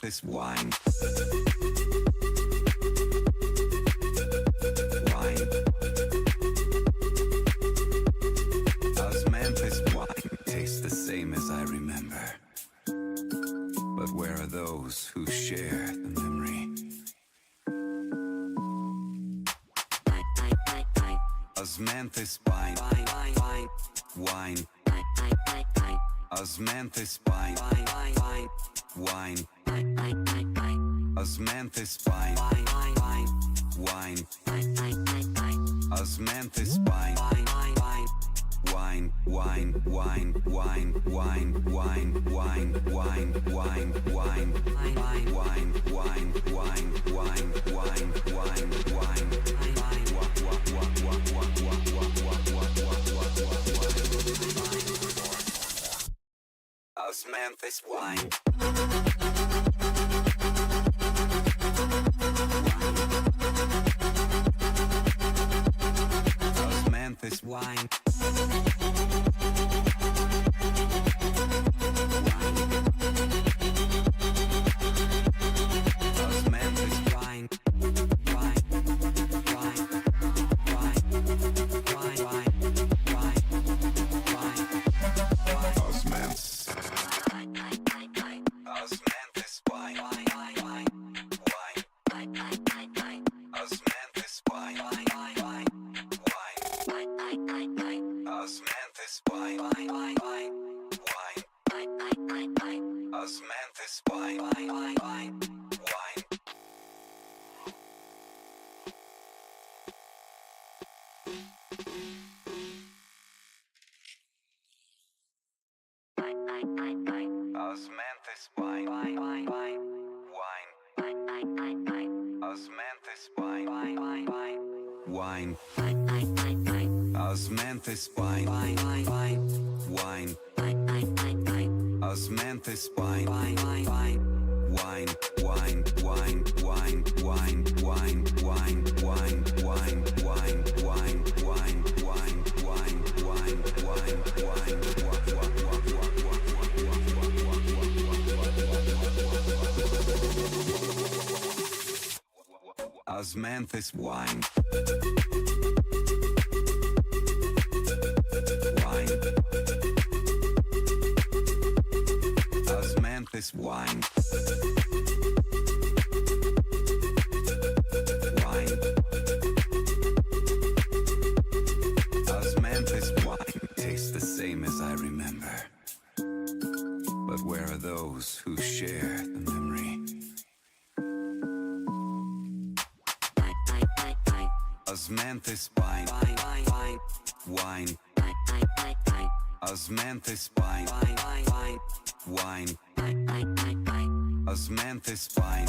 this wine. Osmanthus wine tastes the same as I remember. But where are those who share the memory? Osmanthus wine, wine. Osmanthus wine, wine. Osmanthus wine, wine. Osmanthus wine, wine, wine, wine, wine, wine, wine, wine, wine, wine, wine, wine, wine, wine, wine, wine, wine, wine. Osmanthus wine. Osmanthus wine. Osmanthus wine, wine, wine, Osmanthus wine, wine, wine, Osmanthus wine, wine, Osmanthus wine, wine, wine, wine, wine, wine, wine, wine, wine, wine, wine, wine, wine, wine, wine, wine, wine, wine. Osmanthus wine. Wine. Osmanthus wine. Wine. Osmanthus wine tastes the same as I remember. But where are those who share the memory? Osmanthus wine, wine. Osmanthus wine, wine. Osmanthus wine,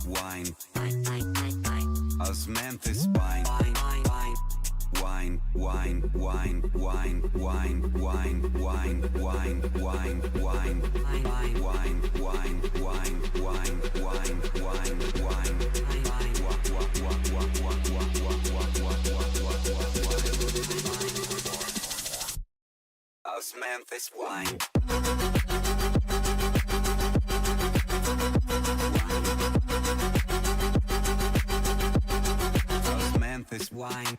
wine. Osmanthus wine, wine, wine, wine, wine, wine, wine, wine, wine, wine, wine, wine, wine, wine, wine, wine, wine, wine. Osmanthus wine. Osmanthus wine.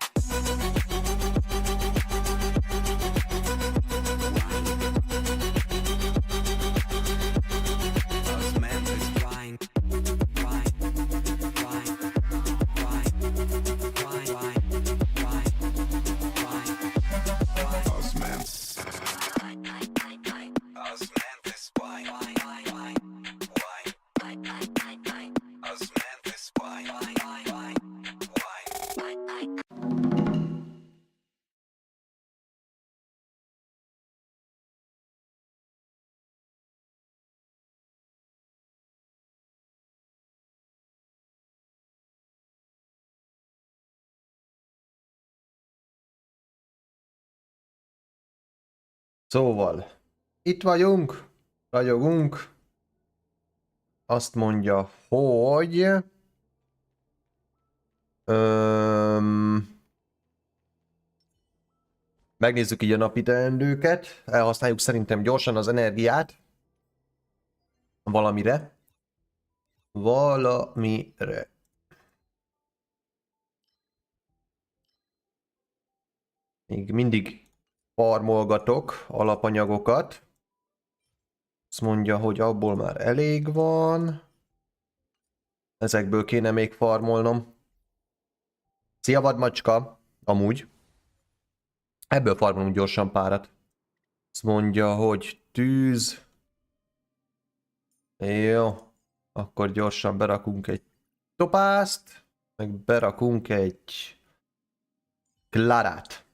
Szóval, itt vagyunk, ragyogunk. Azt mondja, hogy... Megnézzük így a napi teendőket. Elhasználjuk szerintem gyorsan az energiát valamire. valamire. Még mindig farmolgatok alapanyagokat. Azt mondja, hogy abból már elég van. Ezekből kéne még farmolnom. Szia vadmacska! Amúgy. Ebből farmolunk gyorsan párat. Azt mondja, hogy tűz. Jó. Akkor gyorsan berakunk egy topászt. Meg berakunk egy klárát.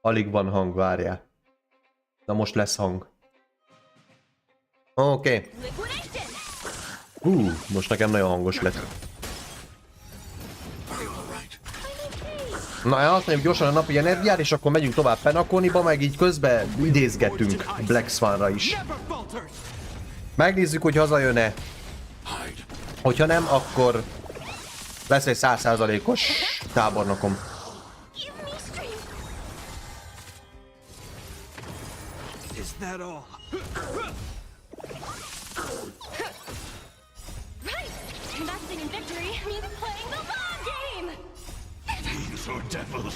Alig van hang, várjál. Na most lesz hang. Oké. Most nekem nagyon hangos lett. Na, azt mondjuk gyorsan a napi energiát, és akkor megyünk tovább Penaconyba, meg így közben idézgetünk Black Swanra is. Megnézzük, hogy hazajön-e. Hogyha nem, akkor lesz egy 100%-os tábornokom. Or devils,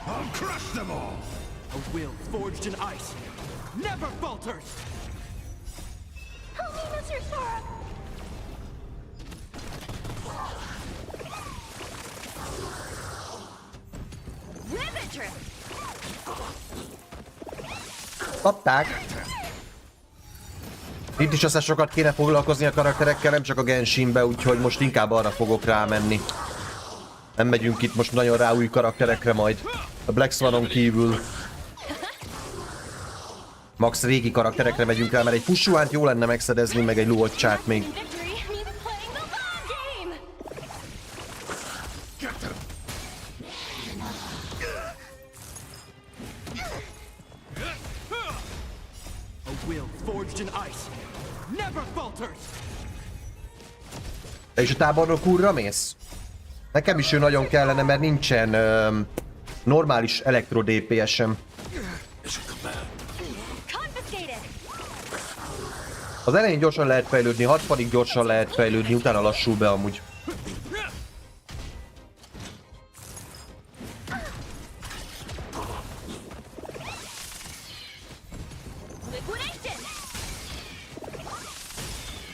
I'll crush them all! A will forged in ice never falters! Help me, Mr. Sora! Riveter! Kapták. Itt is aztán sokat kéne foglalkozni a karakterekkel, nem csak a Genshinbe, úgyhogy most inkább arra fogok rámenni. Nem megyünk itt most nagyon rá új karakterekre majd. A Black Swanon kívül. Max régi karakterekre megyünk rá, mert egy Pushuánt jó lenne megszerezni, meg egy Luocsát még. Te is a tábornok úrra mész? Nekem is ő nagyon kellene, mert nincsen normális elektro DPS-em. Az elején gyorsan lehet fejlődni, 60-ig gyorsan lehet fejlődni, utána lassul be amúgy.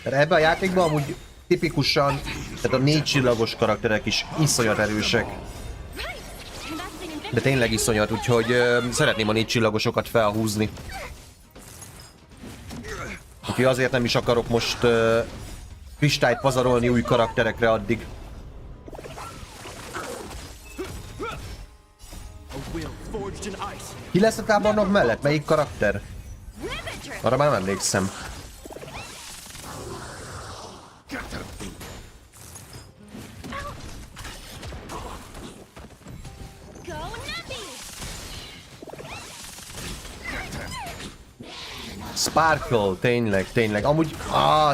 Ebben a játékban amúgy tipikusan, tehát a 4 csillagos karakterek is iszonyat erősek. De tényleg iszonyat, úgyhogy szeretném a 4 csillagosokat felhúzni. Úgyhogy azért nem is akarok most kristályt pazarolni új karakterekre addig. Ki lesz a tábornok mellett? Melyik karakter? Arra már nem emlékszem. Sparkle, tényleg. Amúgy,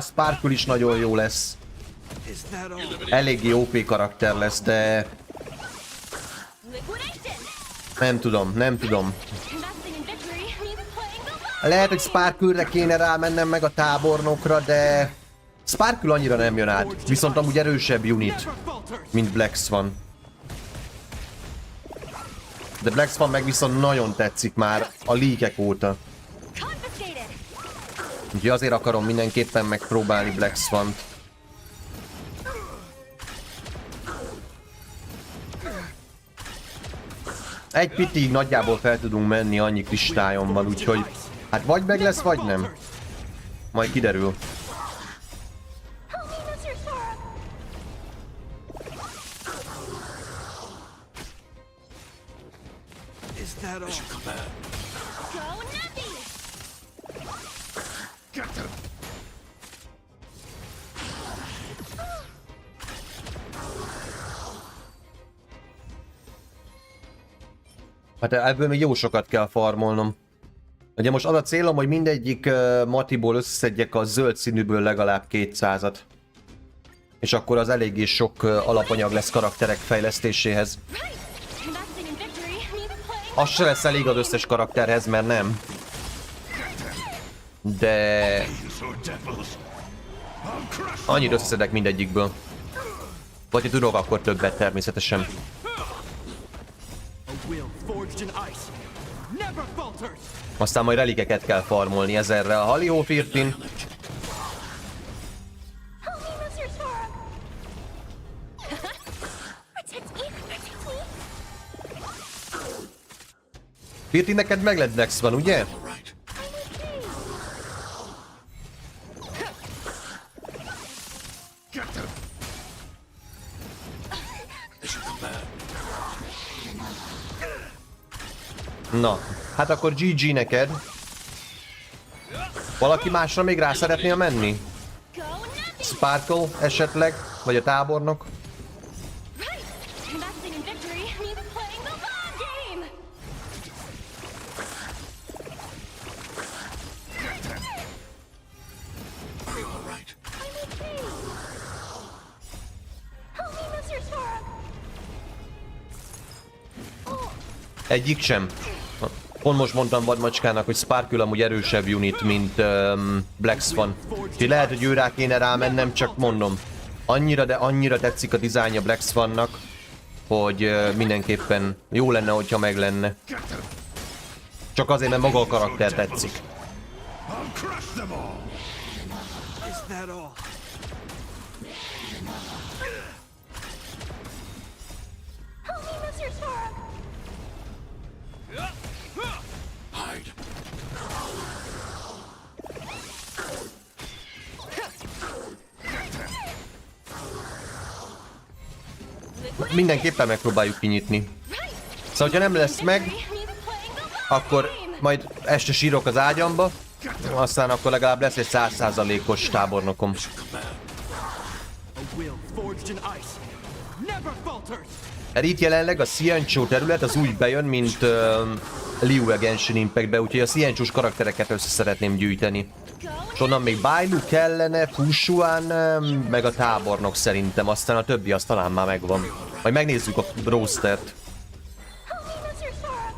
Sparkle is nagyon jó lesz. Eléggé OP karakter lesz, de... Nem tudom. Lehet, hogy Sparkle-re kéne rámennem meg a tábornokra, de... Sparkle annyira nem jön át, viszont amúgy erősebb unit, mint Black Swan. De Black Swan meg viszont nagyon tetszik már a leakek óta. Úgyhogy azért akarom mindenképpen megpróbálni Black Swant. Egy pitig nagyjából fel tudunk menni, annyi kristályom van, úgyhogy... Hát vagy meg lesz, vagy nem. Majd kiderül. Hát ebből még jó sokat kell farmolnom. Ugye most az a célom, hogy mindegyik matiból összeszedjek a zöld színűből legalább 200-at. És akkor az eléggé sok alapanyag lesz karakterek fejlesztéséhez. Az se lesz elég az összes karakterhez, mert nem. De... annyit összeszedek mindegyikből. Vagy ha tudok, akkor többet természetesen. Aztán majd relikeket kell farmolni ezerre a Haliófirtin. Firtin, neked meg lett Dex van, ugye? Na, hát akkor GG neked. Valaki másra még rá szeretnél menni? Sparkle esetleg? Vagy a tábornok? Egyik sem. Pont most mondtam vadmacskának, hogy Sparkle amúgy erősebb unit, mint Black Swan. Úgyhogy lehet, hogy ő rá kéne rámennem, csak mondom. Annyira, de annyira tetszik a dizájnja Black Swannak, hogy mindenképpen jó lenne, hogyha meg lenne. Csak azért, mert maga a karakter tetszik. Mindenképpen megpróbáljuk kinyitni. Szóval, hogyha nem lesz meg, akkor majd este sírok az ágyamba, aztán akkor legalább lesz egy 100%-os tábornokom. Mert itt jelenleg a Xianzhou terület az úgy bejön, mint Liu a Genshin Impactbe, úgyhogy a Xianzhou-s karaktereket össze szeretném gyűjteni. És onnan még Bailu kellene, Fushuan, meg a tábornok szerintem, aztán a többi az talán már megvan. Majd megnézzük a rostert.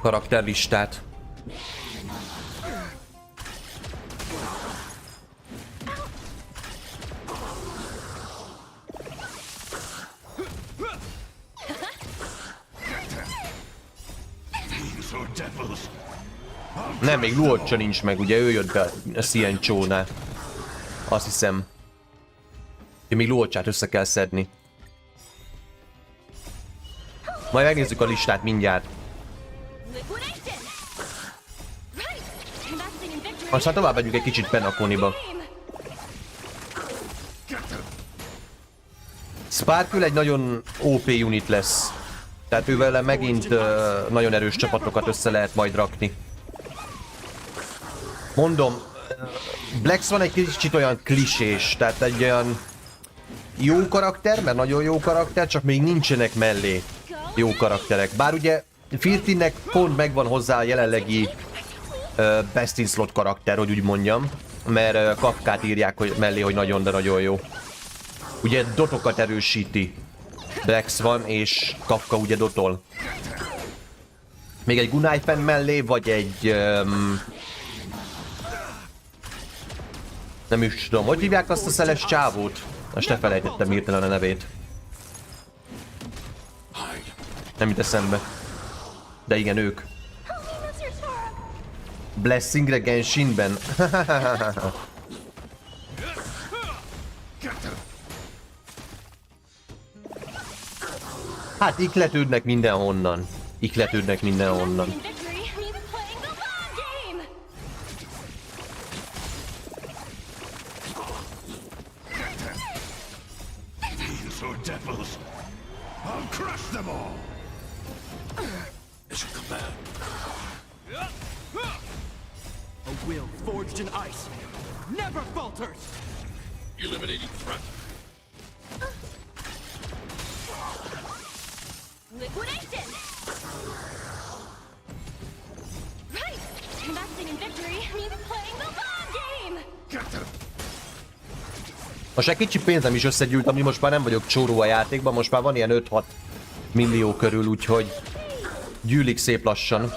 Karakterlistát. Nem, még Luocsa nincs meg, ugye ő jött be a Xianzhou-nál. Azt hiszem. Még Luocsát össze kell szedni. Majd megnézzük a listát mindjárt. Aztán tovább megyünk egy kicsit Penaconyba. Sparkle egy nagyon OP unit lesz. Tehát ővele megint nagyon erős csapatokat össze lehet majd rakni. Mondom, Black Swan egy kicsit olyan klisés, tehát egy olyan jó karakter, mert nagyon jó karakter, csak még nincsenek mellé jó karakterek. Bár ugye Firtinnek pont megvan hozzá a jelenlegi best in slot karakter, hogy úgy mondjam, mert Kafkát írják hogy mellé, hogy nagyon, de nagyon jó. Ugye dotokat erősíti Black Swan, és Kafka ugye dotol. Még egy Gunaifen mellé, vagy egy... nem is tudom, hogy hívják azt a szeles csávót? Most ne felejtettem hirtelen a nevét. Nem jut eszembe. De igen, ők. Blessingre Genshinben. Hát ikletődnek mindenhonnan. Ikletődnek mindenhonnan. Most egy kicsi pénzem is összegyűlt, ami most már nem vagyok csóró a játékban, most már van ilyen 5-6 millió körül, úgyhogy gyűlik szép lassan.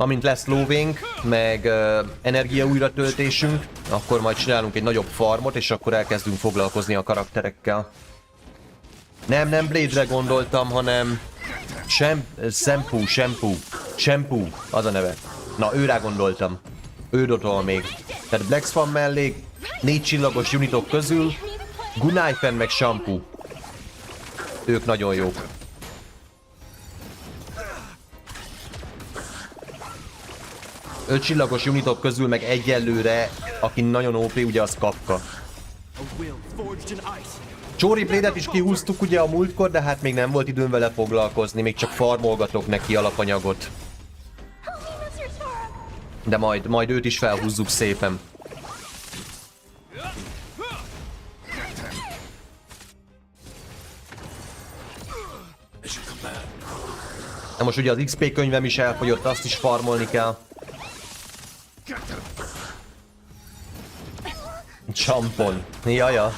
Amint lesz lóvénk, meg energia újratöltésünk, akkor majd csinálunk egy nagyobb farmot, és akkor elkezdünk foglalkozni a karakterekkel. Nem Blade-re gondoltam, hanem... Shampoo, az a neve. Na, őrá gondoltam. Ő dotol még. Tehát Black Swan mellé 4 csillagos unitok közül Gunaifen meg Shampoo. Ők nagyon jók. Öt csillagos unitok közül meg egyelőre, aki nagyon OP, ugye az Kafka. Csóri Blade-et is kihúztuk ugye a múltkor, de hát még nem volt időm vele foglalkozni, még csak farmolgatok neki alapanyagot. De majd őt is felhúzzuk szépen. Na most ugye az XP könyvem is elfogyott, azt is farmolni kell. Csampon. Jaja.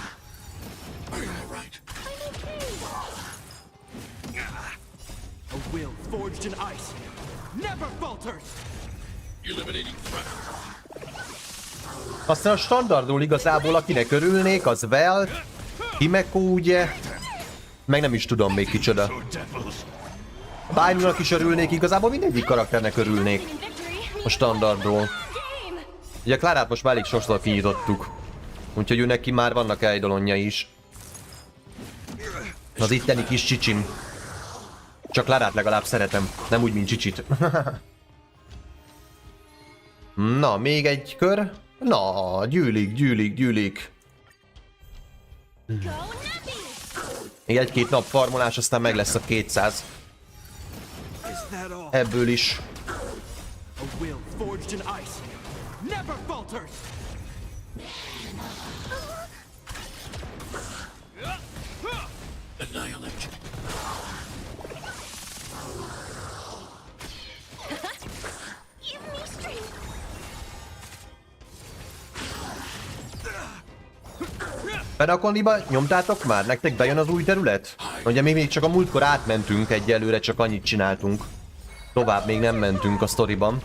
Aztán a standardról igazából akinek örülnék, az Vel, Himeko ugye, meg nem is tudom még kicsoda. Bájnunak is örülnék, igazából mindegyik karakternek örülnék a standardról. Ugye Klárát most már elég sokszor kinyitottuk, úgyhogy ő neki már vannak eidolonjai is. Az itteni kis csicsim. Csak Klárát legalább szeretem, nem úgy, mint Csicsit. Na, még egy kör. Na, gyűlik. Még egy-két nap farmolás, aztán meg lesz a 200. Ebből is. Penaconyba nyomtátok már? Nektek bejön az új terület? Ugye mi még csak a múltkor átmentünk, egyelőre csak annyit csináltunk. Tovább még nem mentünk a sztoriban.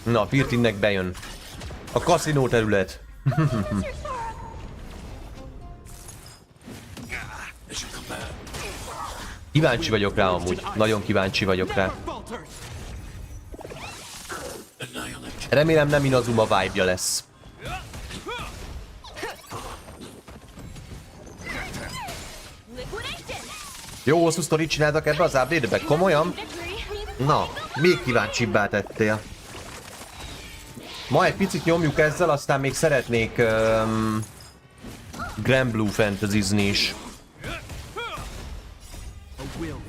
Na, Pirtinnek bejön. A kaszinó terület. Kíváncsi vagyok rá amúgy. Nagyon kíváncsi vagyok rá. Remélem nem Inazuma vibe-ja lesz. Jó hosszú sztorit csináltak ebbe az update-be? Komolyan? Na, még kíváncsibbá tettél. Ma egy picit nyomjuk ezzel, aztán még szeretnék Grand Blue Fantasy-zni is.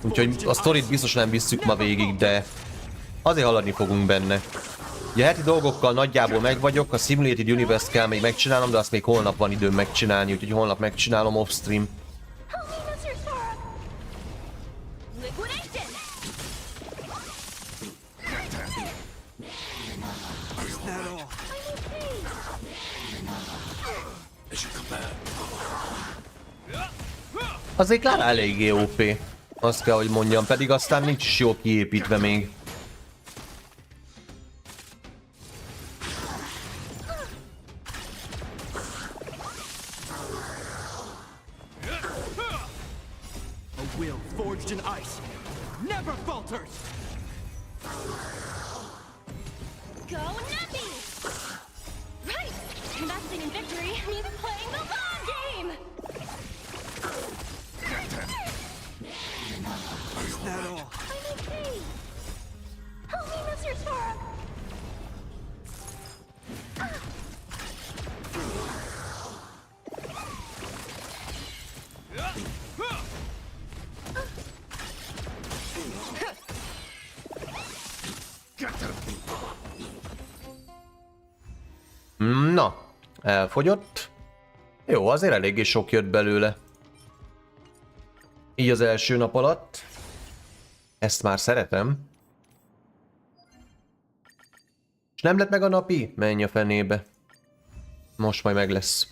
Úgyhogy a sztorit biztos nem visszük ma végig, de azért haladni fogunk benne. Ugye heti dolgokkal nagyjából meg vagyok, a Simulated Universe-t kell még megcsinálnom, de azt még holnap van időm megcsinálni, úgyhogy holnap megcsinálom off-stream. Azért Klára eléggé OP, azt kell, hogy mondjam, pedig aztán nincs is jól kiépítve még. Na, elfogyott. Jó, azért eléggé sok jött belőle. Így az első nap alatt. Ezt már szeretem. És nem lett meg a napi? Menj a fenébe. Most majd meg lesz.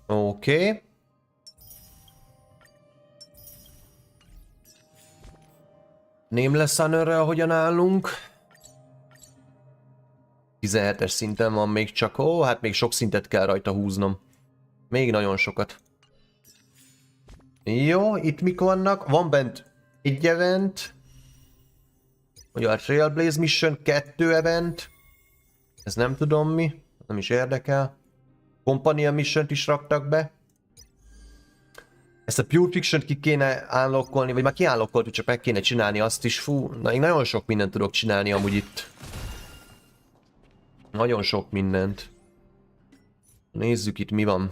Oké. Nameless Honor-rel hogyan állunk? 17-es szinten van még csak. Ó, hát még sok szintet kell rajta húznom. Még nagyon sokat. Jó, itt mik vannak? Van bent egy event. Ugye a Trailblaze Mission 2 event. Ez nem tudom mi. Nem is érdekel. Compania Mission-t is raktak be. Ezt a Pure Fiction-t ki kéne unlockolni, vagy már kiunlockoltuk, csak meg kéne csinálni azt is. Fú, na én nagyon sok mindent tudok csinálni amúgy itt. Nagyon sok mindent. Nézzük itt mi van.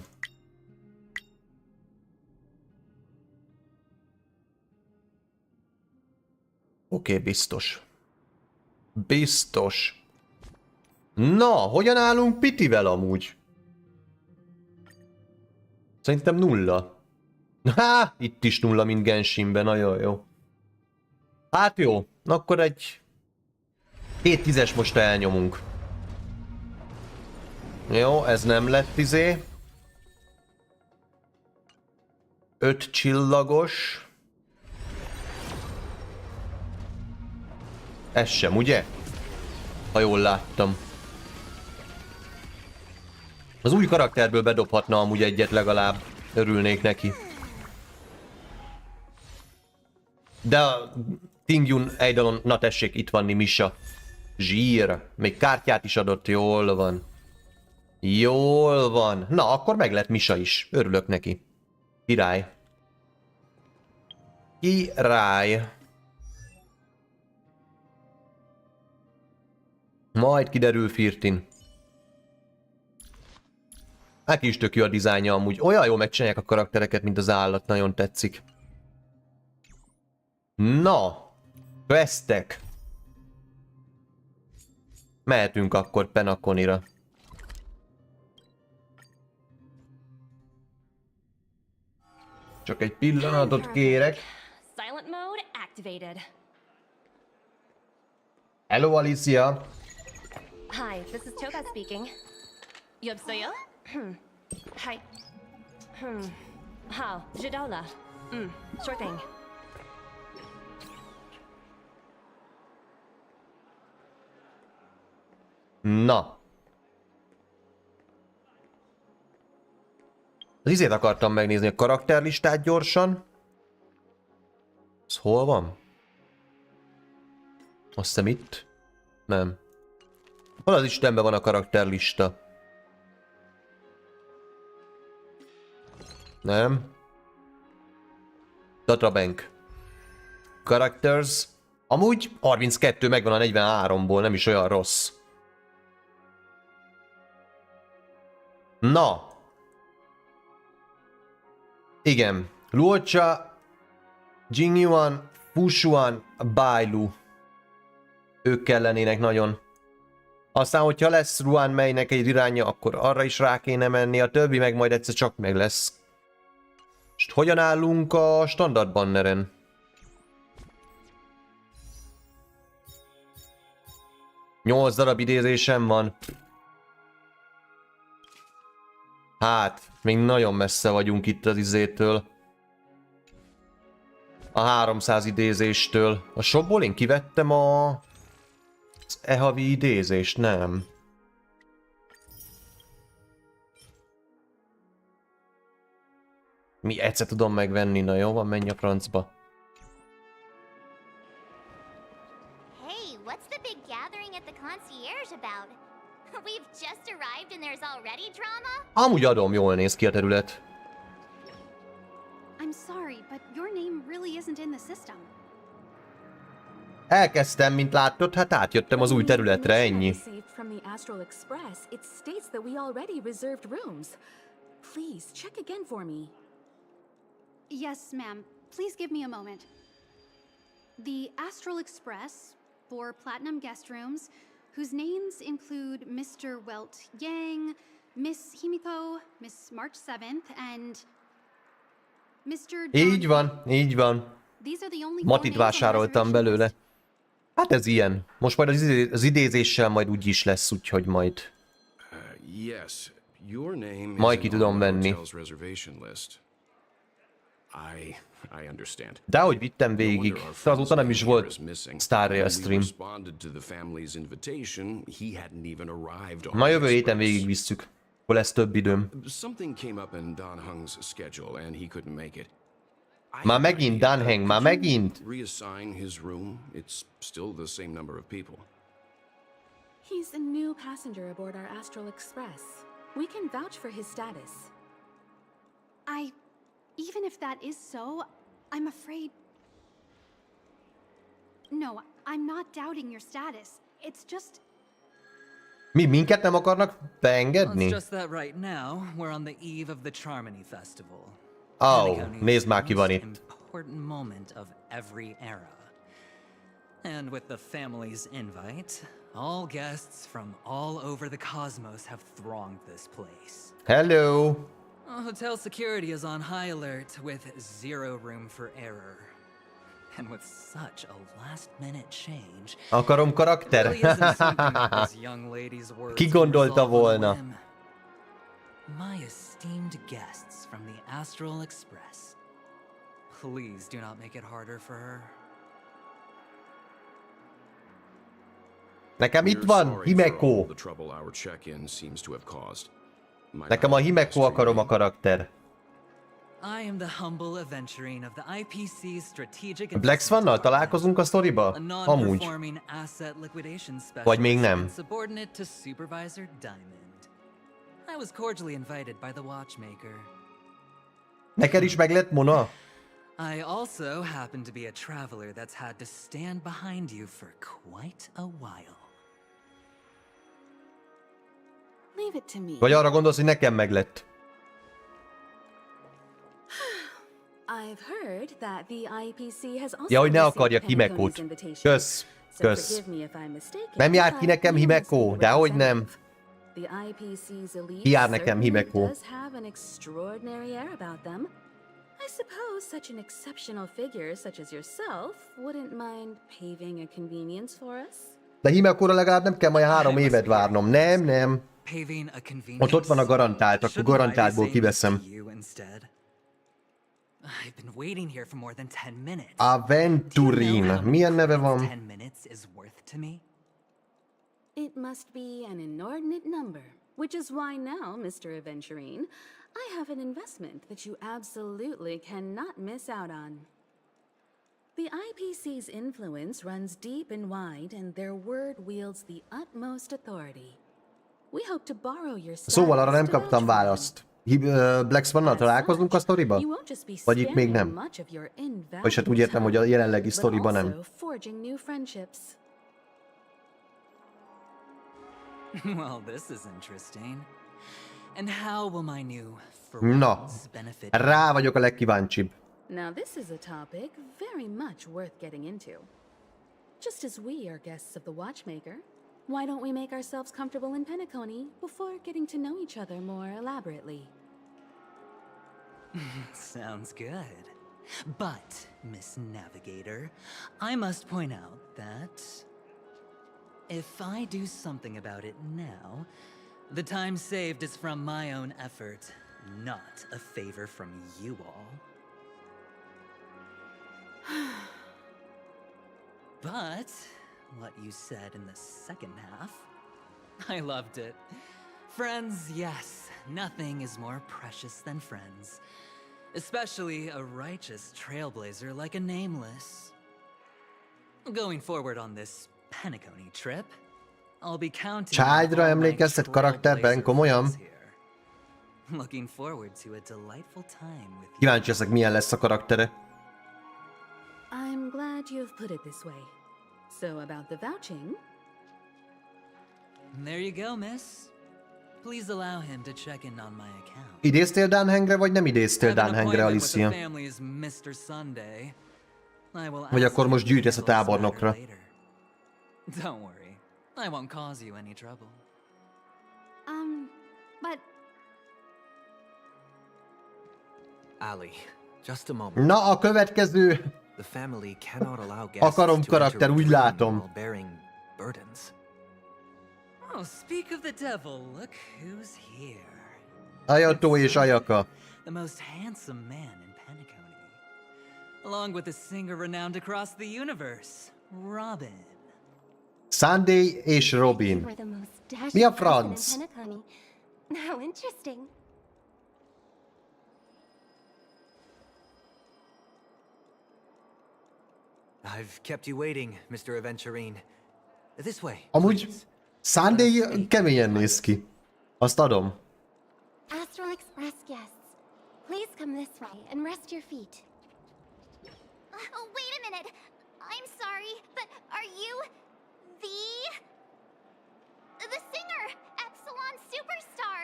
Oké, biztos. Biztos. Na, hogyan állunk Pitivel amúgy? Szerintem 0. Há, itt is 0, mint Genshinben, nagyon jó. Hát jó, akkor egy 7 10-es most elnyomunk. Jó, ez nem lett 5 csillagos. Ez sem, ugye? Ha jól láttam. Az új karakterből bedobhatna amúgy egyet legalább. Örülnék neki. De a Tingyun Eidolon, na tessék, itt van Misha. Zsír. Még kártyát is adott, jól van. Jól van. Na, akkor meg lett Misha is. Örülök neki. Király. Király. Majd kiderül Firtin. Neki is tök jó a dizájnja amúgy. Olyan jól megcsinálják a karaktereket, mint az állat. Nagyon tetszik. Na. Questek. Mehetünk akkor Penaconyra. Csak egy pillanatot kérek. Silent mode activated. Hello, Alicia. Hi, this is Toga speaking. 여보세요? Hi. How? Jidola. Sure thing. Na. Az izét akartam megnézni, a karakterlistát gyorsan. Ez hol van? Azt hiszem itt? Nem. Hol az Istenben van a karakterlista? Nem. Databank. Characters. Amúgy 32 megvan a 43-ból, nem is olyan rossz. Na. Igen. Luocha, Jingyuan, Fushuan, Bailu. Ők kellenének nagyon. Aztán, hogyha lesz Ruan Meinek egy iránya, akkor arra is rá kéne menni, a többi meg majd egyszer csak meg lesz. És hogyan állunk a standard banneren? Nyolc darab idézésem van. Hát, még nagyon messze vagyunk itt az izétől. A 300 idézéstől. A shopból én kivettem az e-havi idézést, nem. Mi egyszer tudom megvenni, na jó van, menj a francba. Hey, what's the big gathering at the concierge about? We've just arrived and there's already drama? Amúgy adom, jól néz ki a terület. I'm sorry, but your name really isn't in the system. Elkezdtem, mint látod, hát átjöttem az új területre, ennyi. From the Astral Express, it states that we already reserved rooms. Please check again for me. Yes, ma'am. please give me a moment. The Astral Express for platinum guest rooms, whose names include Mr. Welt Yang, Miss Himiko, Miss March 7th, and Mr. Így van, így van. These are the only Matit vásároltam belőle. Hát ez ilyen. Most majd az idézéssel majd úgy is lesz, úgyhogy majd... Yes, your name Majd is ki tudom on the venni. hotel's reservation list. I understand. De ahogy vittem végig, de azóta nem is volt Star Rail stream. Ma jövő héten végigvisszük, hol lesz több időm. Something came up in Don Hung's schedule and he couldn't make it. Már megint, Dan Heng, már megint? Reassign his room. It's still the same number of people. He's a new passenger aboard our Astral Express. We can vouch for his status. Even if that is so, I'm afraid... No, I'm not doubting your status. It's just... Minket nem akarnak beengedni? It's just that right now we're on the eve of the Charmony Festival. Oh, Penacony's nézd már ki van most itt. Important moment of every era. And with the family's invite, all guests from all over the cosmos have thronged this place. Hello! Hotel security is on high alert with zero room for error. And with such a last-minute change, Akarom karakter? really isn't something that this young lady's words Ki gondolta resolve on a volna? whim. My esteemed guests from the Astral Express, please do not make it harder for her. Nekem itt van, Himeko. Nekem a Himeko akarom a karakter. I am the humble aventurine of the IPC's strategic Black Swannal találkozunk a sztoriba? a Amúgy. non-performing asset liquidation Vagy még specialist nem. and subordinate to Supervisor Diamond. I was cordially invited by the watchmaker. Neked is meg lett Mona? I also happen to be a traveler that's had to stand behind you for quite a while. Leave it to me. Vagy arra gondolsz, hogy nekem meg lett? I've heard that the IPC has also Ja, hogy ne received akarjak Penacony's Himekót. invitation. Kösz, So kösz. forgive me if I'm mistaken, Nem járt but ki nekem we Himeko, received dehogy nem. representative. The IPC's elite Ki jár nekem certainly Himeko? does have an extraordinary air about them. I suppose such an exceptional figure such as yourself wouldn't mind paving a convenience for us. De Himekóra legalább nem kell majd 3 évet várnom. Nem, nem. Paving a convenience. Ott van a garantált, akkor Shouldn't I be garantáltból saying this to kiveszem. you instead? I've been waiting here for more than 10 minutes. Aventurin. Milyen neve van? 10 minutes is worth to me? It must be an inordinate number, which is why now, Mr. Aventurine, I have an investment that you absolutely cannot miss out on. The IPC's influence runs deep and wide, and their word wields the utmost authority. We hope to borrow your Szóval arra nem status to kaptam vouch for választ. Black Swannal találkozunk a sztoriba? You won't just be Vagy itt még nem? sparing much of your invaluable Vagyis hát úgy értem, hogy a jelenlegi time, sztoriban but nem. also forging new friendships. Well, this is interesting. And how will my new Na, friends benefit? rá vagyok a legkíváncsibb. Now this is a topic very much worth getting into. Just as we are guests of the Watchmaker, why don't we make ourselves comfortable in Penacony before getting to know each other more elaborately? Sounds good. But, Miss Navigator, I must point out that if I do something about it now, the time saved is from my own effort, not a favor from you all. But what you said in the second half, I loved it. Friends, yes, nothing is more precious than friends. Especially a righteous trailblazer like a Nameless. Going forward on this Penacony trip, I'll be counting on Child-ra all my emlékeztet karakterben, trailblazer komolyan? friends here. Looking forward to a delightful time with you. Kíváncsi leszek, milyen lesz a karaktere. I'm glad you've put it this way. So about the vouching, There you go, miss. Please allow him to check in on my account. Idéztél Dunhangre, vagy nem idéztél I have an Dunhangre, appointment with Alicia? the family's Mr. Sunday. I will Vagy ask akkor you most to gyűjtesz a handle this matter tábornokra. later. Don't worry, I won't cause you any trouble. But Ali, just a moment. Na, a következő The family cannot allow guests akarom to karakter, enter úgy a room látom. while bearing burdens. Oh, speak of the devil, look who's here. Ajató és Ajaka. The most handsome man in Penacony. Along with a singer renowned across the universe, Robin. Sunday és Robin. You were the most dashing Mi a person franc? in Penacony. How interesting. I've kept you waiting, Mr. Aventurine. This way, Amúgy please. Sunday keményen néz ki. Azt adom. Astral Express guests, please come this way and rest your feet. Oh, wait a minute. I'm sorry, but are you the singer, Epsilon Superstar?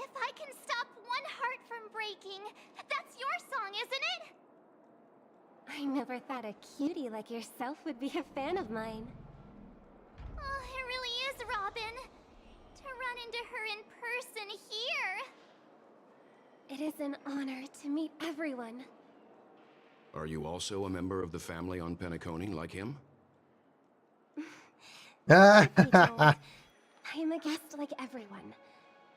If I can stop one heart from breaking, that's your song, isn't it? I never thought a cutie like yourself would be a fan of mine. Oh, it really is Robin. To run into her in person here. It is an honor to meet everyone. Are you also a member of the family on Penacony like him? I don't. I am a guest like everyone.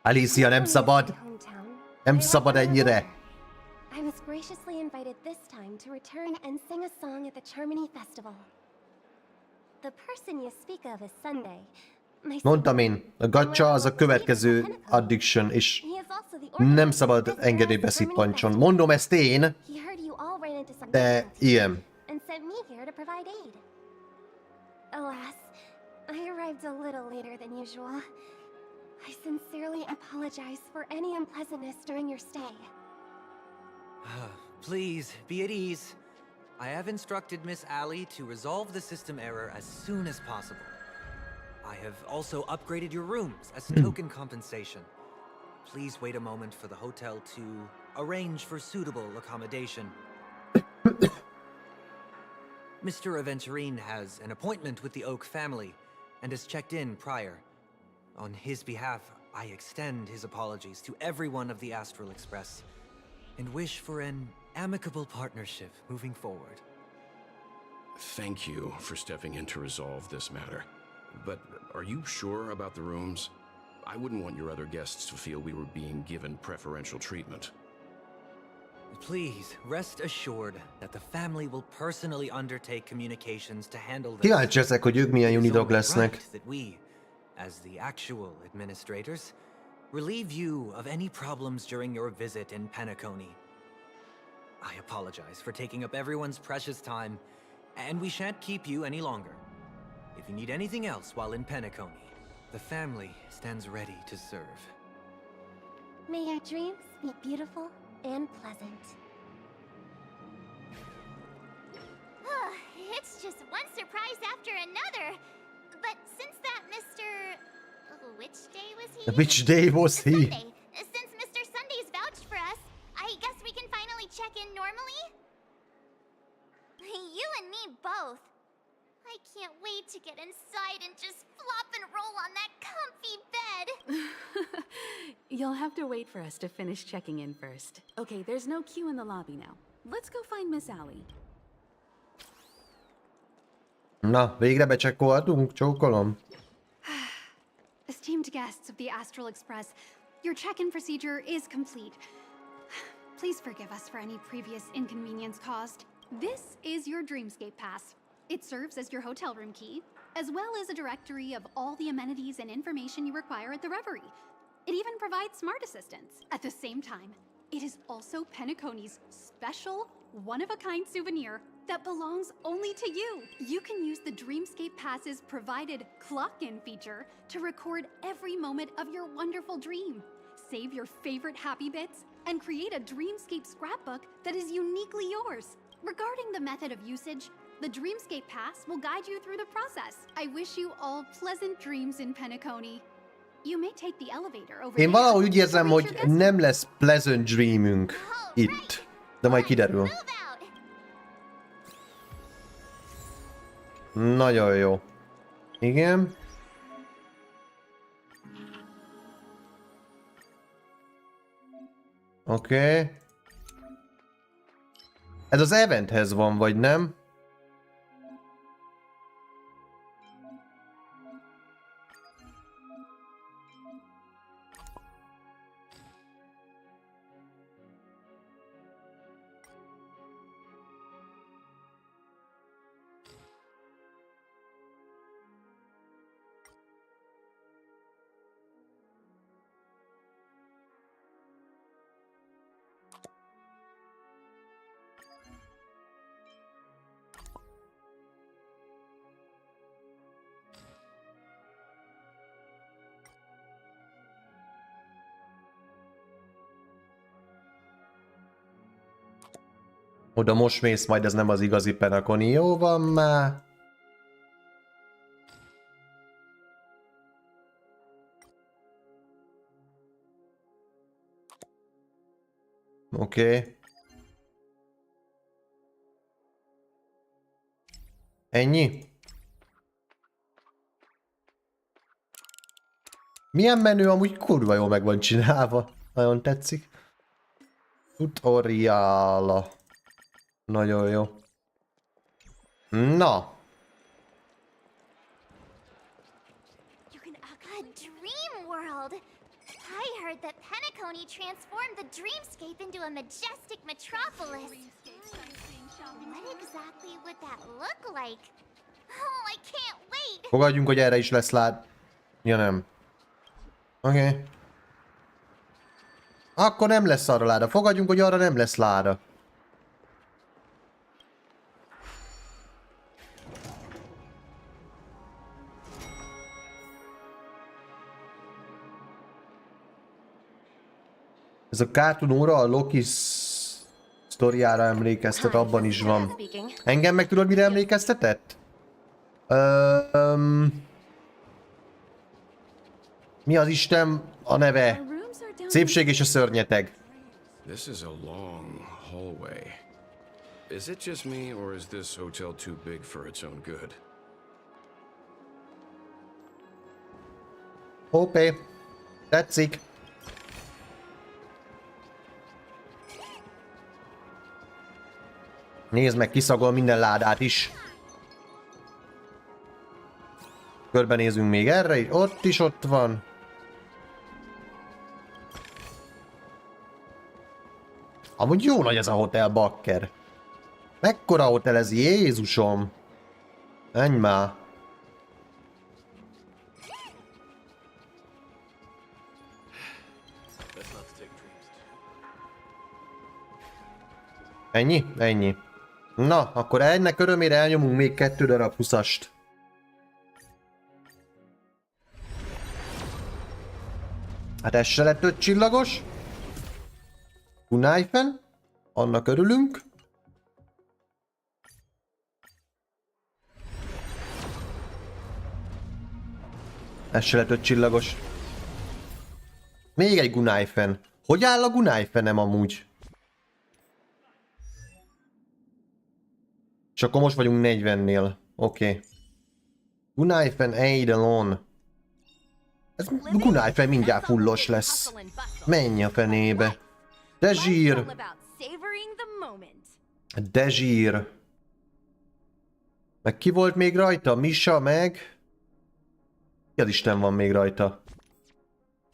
Alicia, nem szabad. Hometown. Nem I szabad left my ennyire. home. I was graciously invited this time to return and sing a song at the Charmony Festival. The person you speak of is Sunday. My Mondtam sister. én, a gacha az a következő addiction, és He is also the nem organizer szabad of this engedélybe year's Charmony szippantson. Festival. Mondom ezt én, He heard you all ran into some de difficulties ilyen. and sent me here to provide aid. Alas, I arrived a little later than usual. I sincerely apologize for any unpleasantness during your stay. Please, be at ease. I have instructed Miss Ali to resolve the system error as soon as possible. I have also upgraded your rooms as token compensation. Please wait a moment for the hotel to arrange for suitable accommodation. Mr. Aventurine has an appointment with the Oak family and has checked in prior. On his behalf, I extend his apologies to everyone of the Astral Express and wish for an amicable partnership moving forward. Thank you for stepping in to resolve this matter. But are you sure about the rooms? I wouldn't want your other guests to feel we were being given preferential treatment. Please, rest assured that the family will personally undertake communications to handle this. Kíváncsi ezek, hogy ők milyen It is unidok only lesznek. right that we, as the actual administrators, relieve you of any problems during your visit in Penacony. I apologize for taking up everyone's precious time, and we shan't keep you any longer. If you need anything else while in Penacony, the family stands ready to serve. May your dreams be beautiful and pleasant. It's just one surprise after another. But since that Mr. Which day was he? Which day was he? Sunday. Since Mr. Sunday's vouched for us, I guess we can finally check in normally? You and me both. I can't wait to get inside and just flop and roll on that comfy bed. You'll have to wait for us to finish checking in first. Okay, there's no queue in the lobby now. Let's go find Miss Ali. Na, végre becsekkolhatunk, csókolom. esteemed guests of the Astral Express, your check-in procedure is complete. Please forgive us for any previous inconvenience caused. This is your Dreamscape Pass. It serves as your hotel room key, as well as a directory of all the amenities and information you require at the Reverie. It even provides smart assistants. At the same time, it is also Penacony's special, one-of-a-kind souvenir that belongs only to you. You can use the Dreamscape Pass's provided clock-in feature to record every moment of your wonderful dream. Save your favorite happy bits and create a Dreamscape scrapbook that is uniquely yours. Regarding the method of usage, the Dreamscape Pass will guide you through the process. I wish you all pleasant dreams in Penacony. You may take the elevator over Én there. valahogy úgy érzem, To reach hogy your guest nem lesz pleasant dreamünk itt. De majd kiderül. Move out. Nagyon jó. Igen. Oké. Ez az eventhez van, vagy nem? Oda most mész, majd ez nem az igazi Penacony. Jó van már. Oké. Ennyi? Milyen menő, amúgy kurva jól meg van csinálva. Nagyon tetszik. Tutorial. Nagyon jó. Na. A dream world. I heard that Penacony transformed the dreamscape into a majestic metropolis. What exactly would that look like? Oh, I can't wait. Fogadjunk, hogy erre is lesz lád. Ja nem. Oké. Akkor nem lesz arra láda. Fogadjunk, hogy arra nem lesz láda. Ez a Cartoon óra a Loki sztoriára emlékeztet, abban is van. Engem meg tudod, mire emlékeztetett? Mi az Isten a neve? Szépség és a szörnyeteg. This is a long hallway. Is it just me, or is this hotel too big for its own good? Hoppé. Tetszik. Nézd meg, kiszagol minden ládát is. Körbenézünk még erre is. Ott is ott van. Amúgy jó nagy ez a hotel, bakker. Mekkora hotel ez, Jézusom. Menj már. Ennyi? Ennyi. Na, akkor ennek örömére elnyomunk még 2 darab 20-ast. Hát ez se lett 5 csillagos. Knifen. Annak örülünk. Ez se lett 5 csillagos. Még egy Gunaifen. Hogy áll a Gunaifenem amúgy? És akkor most vagyunk 40-nél. Oké. Gunaifen Eidolon. Ez Gunaifen mindjárt fullos lesz. Menj a fenébe. De zsír. De zsír. Meg ki volt még rajta? Misha meg... Ki az Isten van még rajta?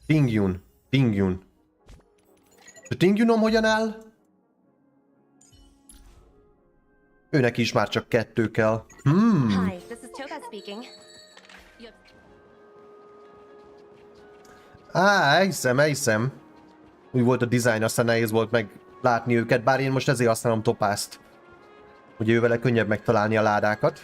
Tingyun. Tingyun. A Tingyunom hogyan áll? Őnek is már csak 2 kell. Hi, this is Toga speaking. Elhiszem. Úgy volt a design, aztán nehéz volt meglátni őket, bár én most ezért használom topászt. Ugye ővele könnyebb megtalálni a ládákat.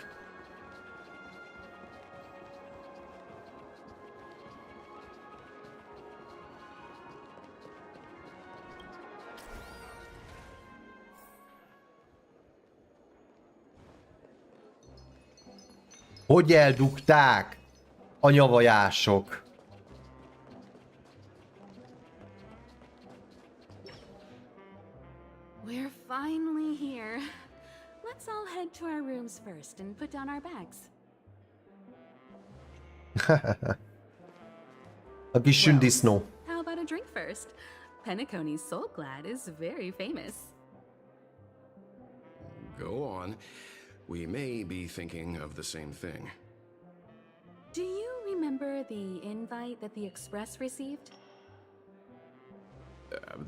Hogy eldugták a nyavajások? to our rooms first and put down our bags. A kis sündisznó. How about a drink first? Penacony's Soul Glad is very famous. Go on. We may be thinking of the same thing. Do you remember the invite that the Express received?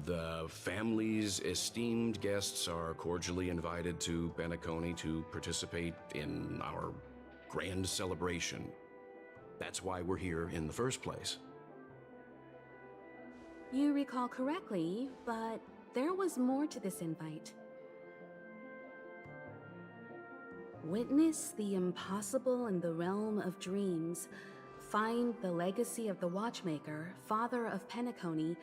The family's esteemed guests are cordially invited to Penacony to participate in our grand celebration. That's why we're here in the first place. You recall correctly, but there was more to this invite. Witness the impossible in the realm of dreams. Find the legacy of the Watchmaker, father of Penacony,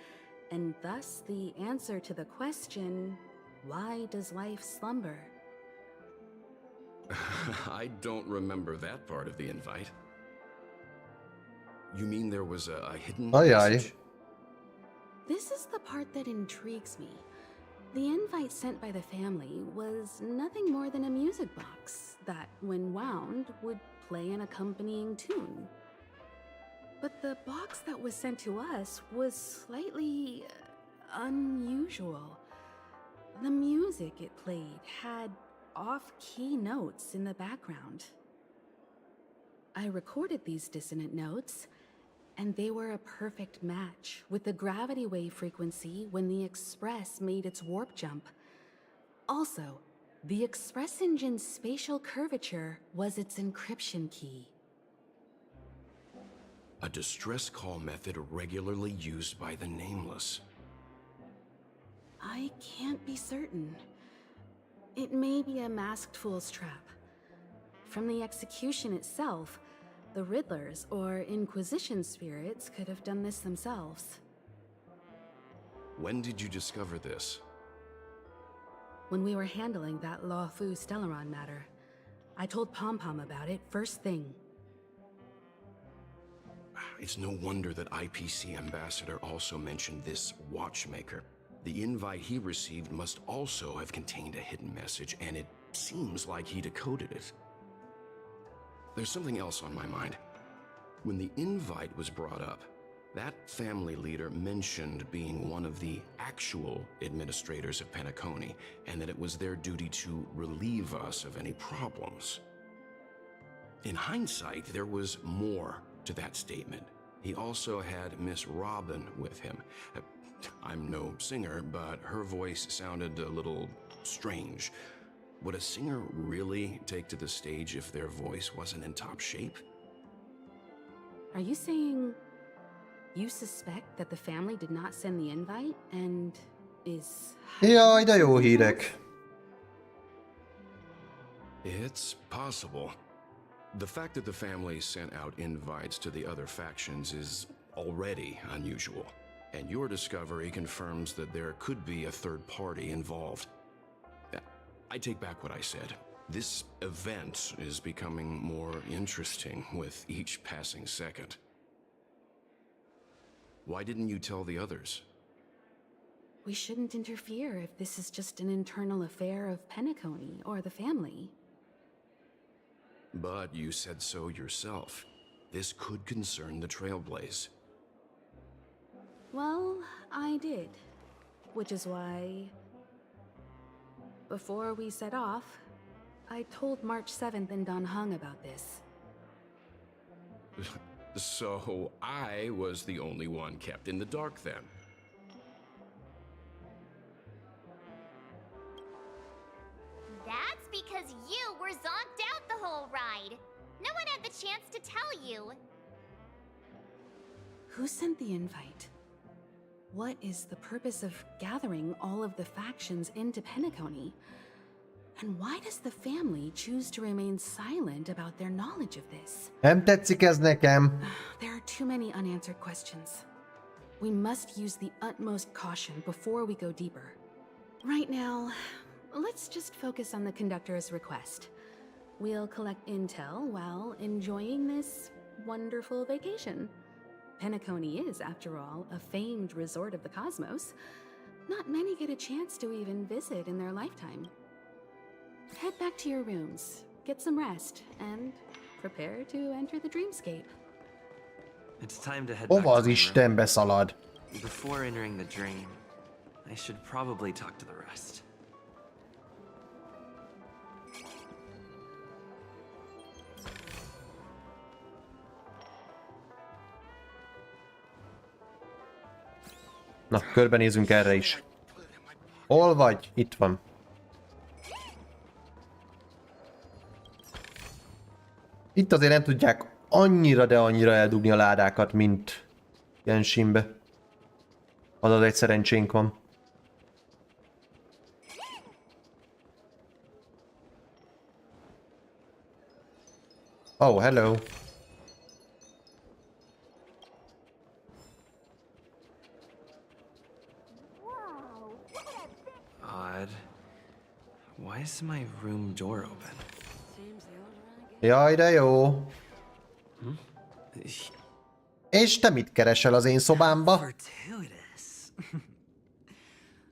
and thus the answer to the question, why does life slumber? I don't remember that part of the invite. You mean there was a hidden message? This is the part that intrigues me. The invite sent by the family was nothing more than a music box that, when wound, would play an accompanying tune. But the box that was sent to us was slightly unusual. The music it played had off-key notes in the background. I recorded these dissonant notes, and they were a perfect match with the gravity wave frequency when the Express made its warp jump. Also, the Express engine's spatial curvature was its encryption key. A distress call method regularly used by the Nameless. I can't be certain. It may be a masked fool's trap. From the execution itself, the Riddlers or Inquisition spirits could have done this themselves. When did you discover this? When we were handling that Law Fu Stellaron matter, I told Pom Pom about it first thing. It's no wonder that IPC Ambassador also mentioned this Watchmaker. The invite he received must also have contained a hidden message, and it seems like he decoded it. There's something else on my mind. When the invite was brought up, that family leader mentioned being one of the actual administrators of Penacony, and that it was their duty to relieve us of any problems. In hindsight, there was more to that statement. He also had Miss Robin with him. I'm no singer, but her voice sounded a little strange. Would a singer really take to the stage if their voice wasn't in top shape? Are you saying you suspect that the family did not send the invite and is... Jaj, de jó hírek. It's possible. The fact that the family sent out invites to the other factions is already unusual, and your discovery confirms that there could be a third party involved. I take back what I said. This event is becoming more interesting with each passing second. Why didn't you tell the others? We shouldn't interfere if this is just an internal affair of Penacony or the family. But you said so yourself. This could concern the Trailblaze. Well, I did. Which is why... Before we set off, I told March 7th and Don Hung about this. So I was the only one kept in the dark then. That's because you were zonked out the whole ride. No one had the chance to tell you. Who sent the invite? What is the purpose of gathering all of the factions into Penacony? And why does the family choose to remain silent about their knowledge of this? Nem tetszik ez nekem. There are too many unanswered questions. We must use the utmost caution before we go deeper. Right now, let's just focus on the conductor's request. We'll collect intel while enjoying this wonderful vacation. Penacony is, after all, a famed resort of the cosmos. Not many get a chance to even visit in their lifetime. Head back to your rooms, get some rest, and prepare to enter the dreamscape. It's time to head back Hova to az my Istenbe szalad? room. Before entering the dream, I should probably talk to the rest. Na, körbenézünk erre is. Hol vagy? Itt van. Itt azért nem tudják annyira, de annyira eldugni a ládákat, mint Genshinbe. Azaz egy szerencsénk van. Oh, hello. Odd. Why is my room door open? Jaj, de jó. És te mit keresel az én szobámba? Fortuitous.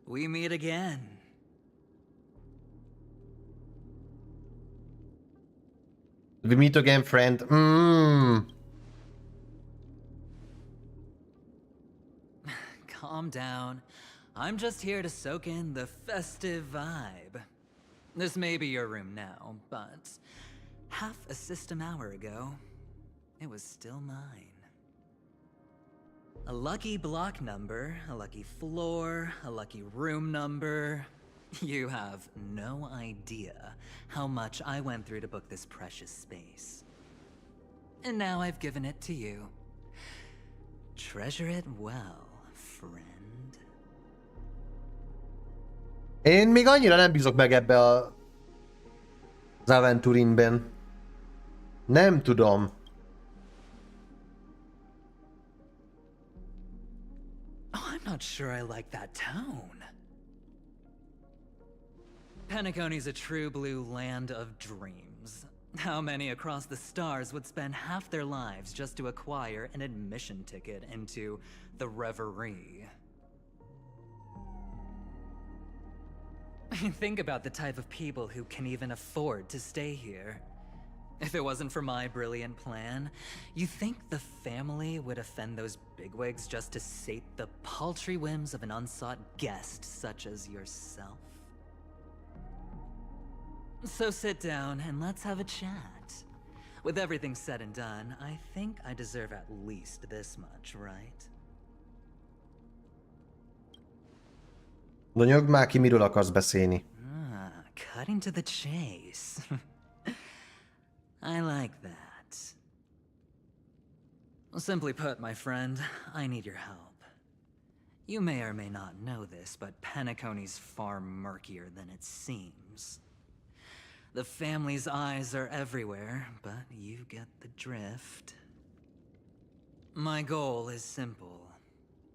We meet again. We meet again, friend. Calm down. I'm just here to soak in the festive vibe. This may be your room now, but half a system hour ago, it was still mine. A lucky block number, a lucky floor, a lucky room number. You have no idea how much I went through to book this precious space. And now I've given it to you. Treasure it well, friend. Én még annyira nem bízok meg ebbe az Aventurinben. Nem tudom. Oh, I'm not sure I like that tone. Penacony's a true blue land of dreams. How many across the stars would spend half their lives just to acquire an admission ticket into the reverie? Think about the type of people who can even afford to stay here. If it wasn't for my brilliant plan, you think the family would offend those bigwigs just to sate the paltry whims of an unsought guest such as yourself? So sit down and let's have a chat. With everything said and done, I think I deserve at least this much, right? De nyögd már ki, miről akarsz beszélni. Cutting to the chase. I like that. Simply put, my friend, I need your help. You may or may not know this, but Penacony's far murkier than it seems. The family's eyes are everywhere, but you get the drift. My goal is simple.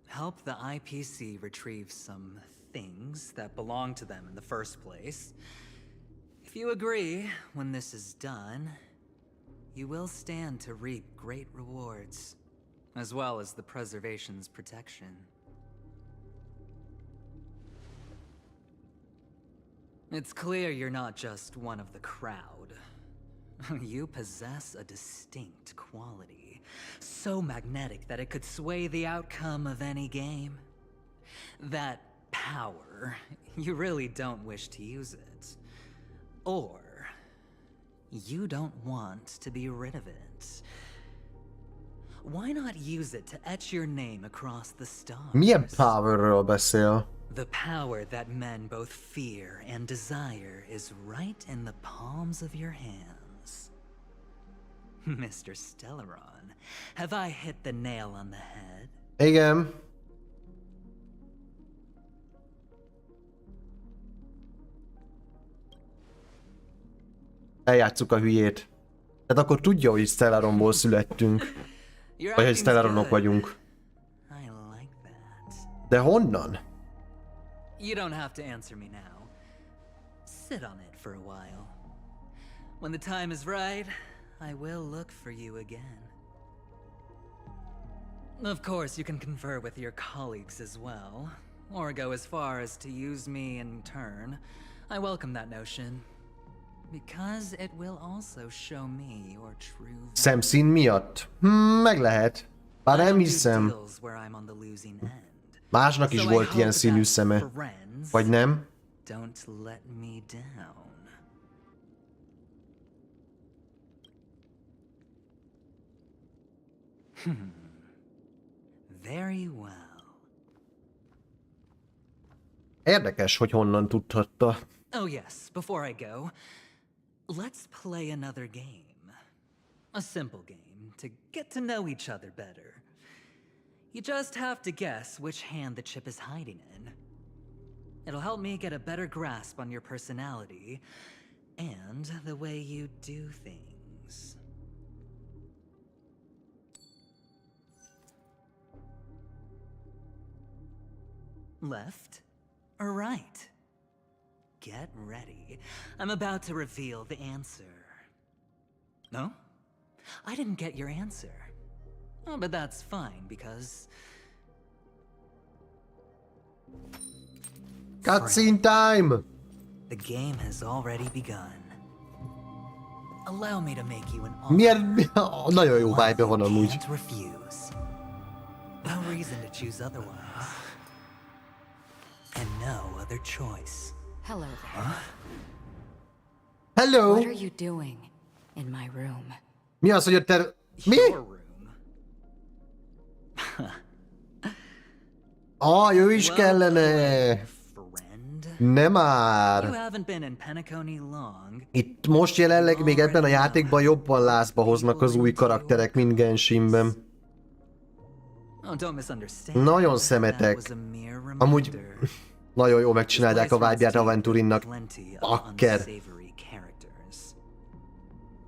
Help the IPC retrieve some things that belong to them in the first place. If you agree, when this is done, you will stand to reap great rewards, as well as the preservation's protection. It's clear you're not just one of the crowd. You possess a distinct quality, so magnetic that it could sway the outcome of any game. That power, you really don't wish to use it. Or, you don't want to be rid of it. Why not use it to etch your name across the stars? Milyen powerről beszél? The power that men both fear and desire is right in the palms of your hands. Mr. Stellaron, have I hit the nail on the head? Igen. Eljátsszuk a hülyét. Tehát akkor tudja, hogy Stellaronból születtünk. Vagy hogy Stellaronok vagyunk. De honnan? You don't have to answer me now. Sit on it for a while. When the time is right, I will look for you again. Of course, you can confer with your colleagues as well, or go as far as to use me in turn. I welcome that notion. because it will also show me your true value. Szemszín miatt? Meg lehet. Bár nem hiszem. Deals where I'm on the losing end. Másnak is So I volt hope ilyen színű that szeme. friends Vagy nem? Don't let me down. Very well. Érdekes, hogy honnan tudhatta. Oh yes, before I go, let's play another game. A simple game to get to know each other better. You just have to guess which hand the chip is hiding in. It'll help me get a better grasp on your personality and the way you do things. Left or right? Get ready. I'm about to reveal the answer. No? I didn't get your answer. Oh, but that's fine because... Cutscene time! The game has already begun. Allow me to make you an offer. Nagyon jó vibe van amúgy. Can't refuse. No reason to choose otherwise. And no other choice. Hello there. Huh? Hello! What are you doing in my room? Mi az, hogy te... Mi? Your room. Ő is kellene. Nem You már. haven't been in Penacony long. Itt most jelenleg még ebben a játékban jobban lázba hoznak az új karakterek, mint Genshinben. Oh, don't misunderstand. Nagyon szemetek. Amúgy nagyon jól megcsinálják a vibe-ját Aventurinnak. Bakker.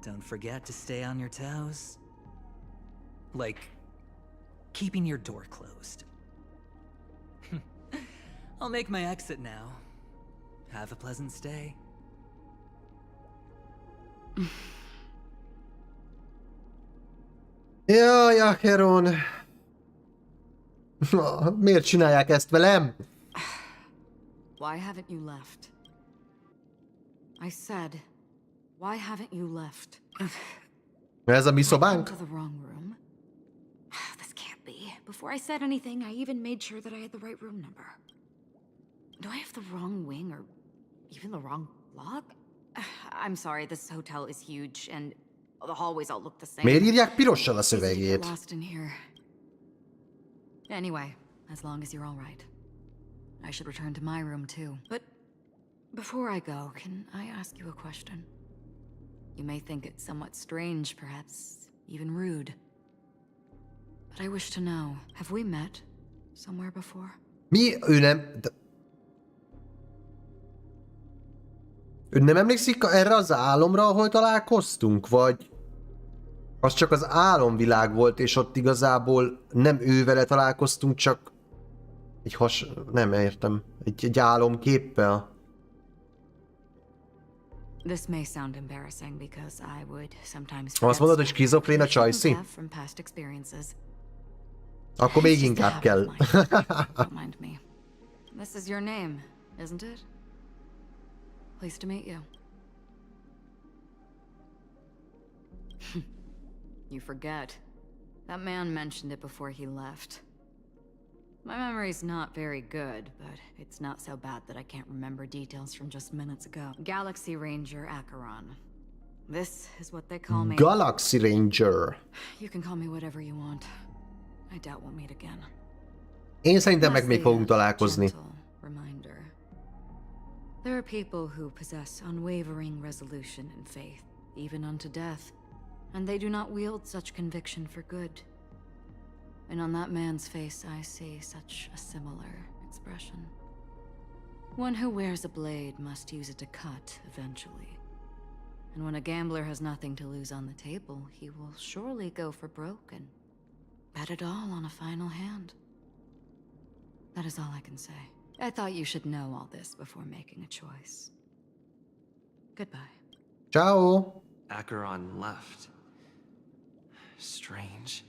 Don't forget to stay on your toes. Like keeping your door closed. I'll make my exit now. Have a pleasant stay. Jaj, Acheron. Miért csinálják ezt velem? Why haven't you left? I said, why haven't you left? Ez a mi szobánk? To the wrong room. This can't be. Before I said anything, I even made sure that I had the right room number. Do I have the wrong wing or even the wrong block? I'm sorry, this hotel is huge and the hallways all look the same. Miért írják pirossal a szövegét? Lost in here. Anyway, as long as you're all right. I should return to my room too. But before I go, can I ask you a question? You may think it somewhat strange, perhaps even rude. But I wish to know, have we met somewhere before? Mi? Ő nem... Ő nem emlékszik erre az álomra, ahol találkoztunk? Vagy... Az csak az álomvilág volt, és ott igazából nem ő vele találkoztunk, csak... Nem értem. Egy álomképpel. This may sound embarrassing because I would sometimes Azt mondod, hogy skizofrén a Csajci? Akkor még inkább kell. Don't mind me. This is your name, isn't it? Pleased to meet you. You forget. That man mentioned it before he left. My memory's not very good, but it's not so bad that I can't remember details from just minutes ago. Galaxy Ranger Acheron. This is what they call me. Galaxy Ranger. You can call me whatever you want. I doubt we'll meet again. Én szerintem meg még fogunk találkozni. Reminder. There are people who possess unwavering resolution and faith, even unto death, and they do not wield such conviction for good. And on that man's face I see such a similar expression. One who wears a blade must use it to cut eventually. And when a gambler has nothing to lose on the table, he will surely go for broke and bet it all on a final hand. That is all I can say. I thought you should know all this before making a choice. Goodbye. Ciao. Acheron left. Strange.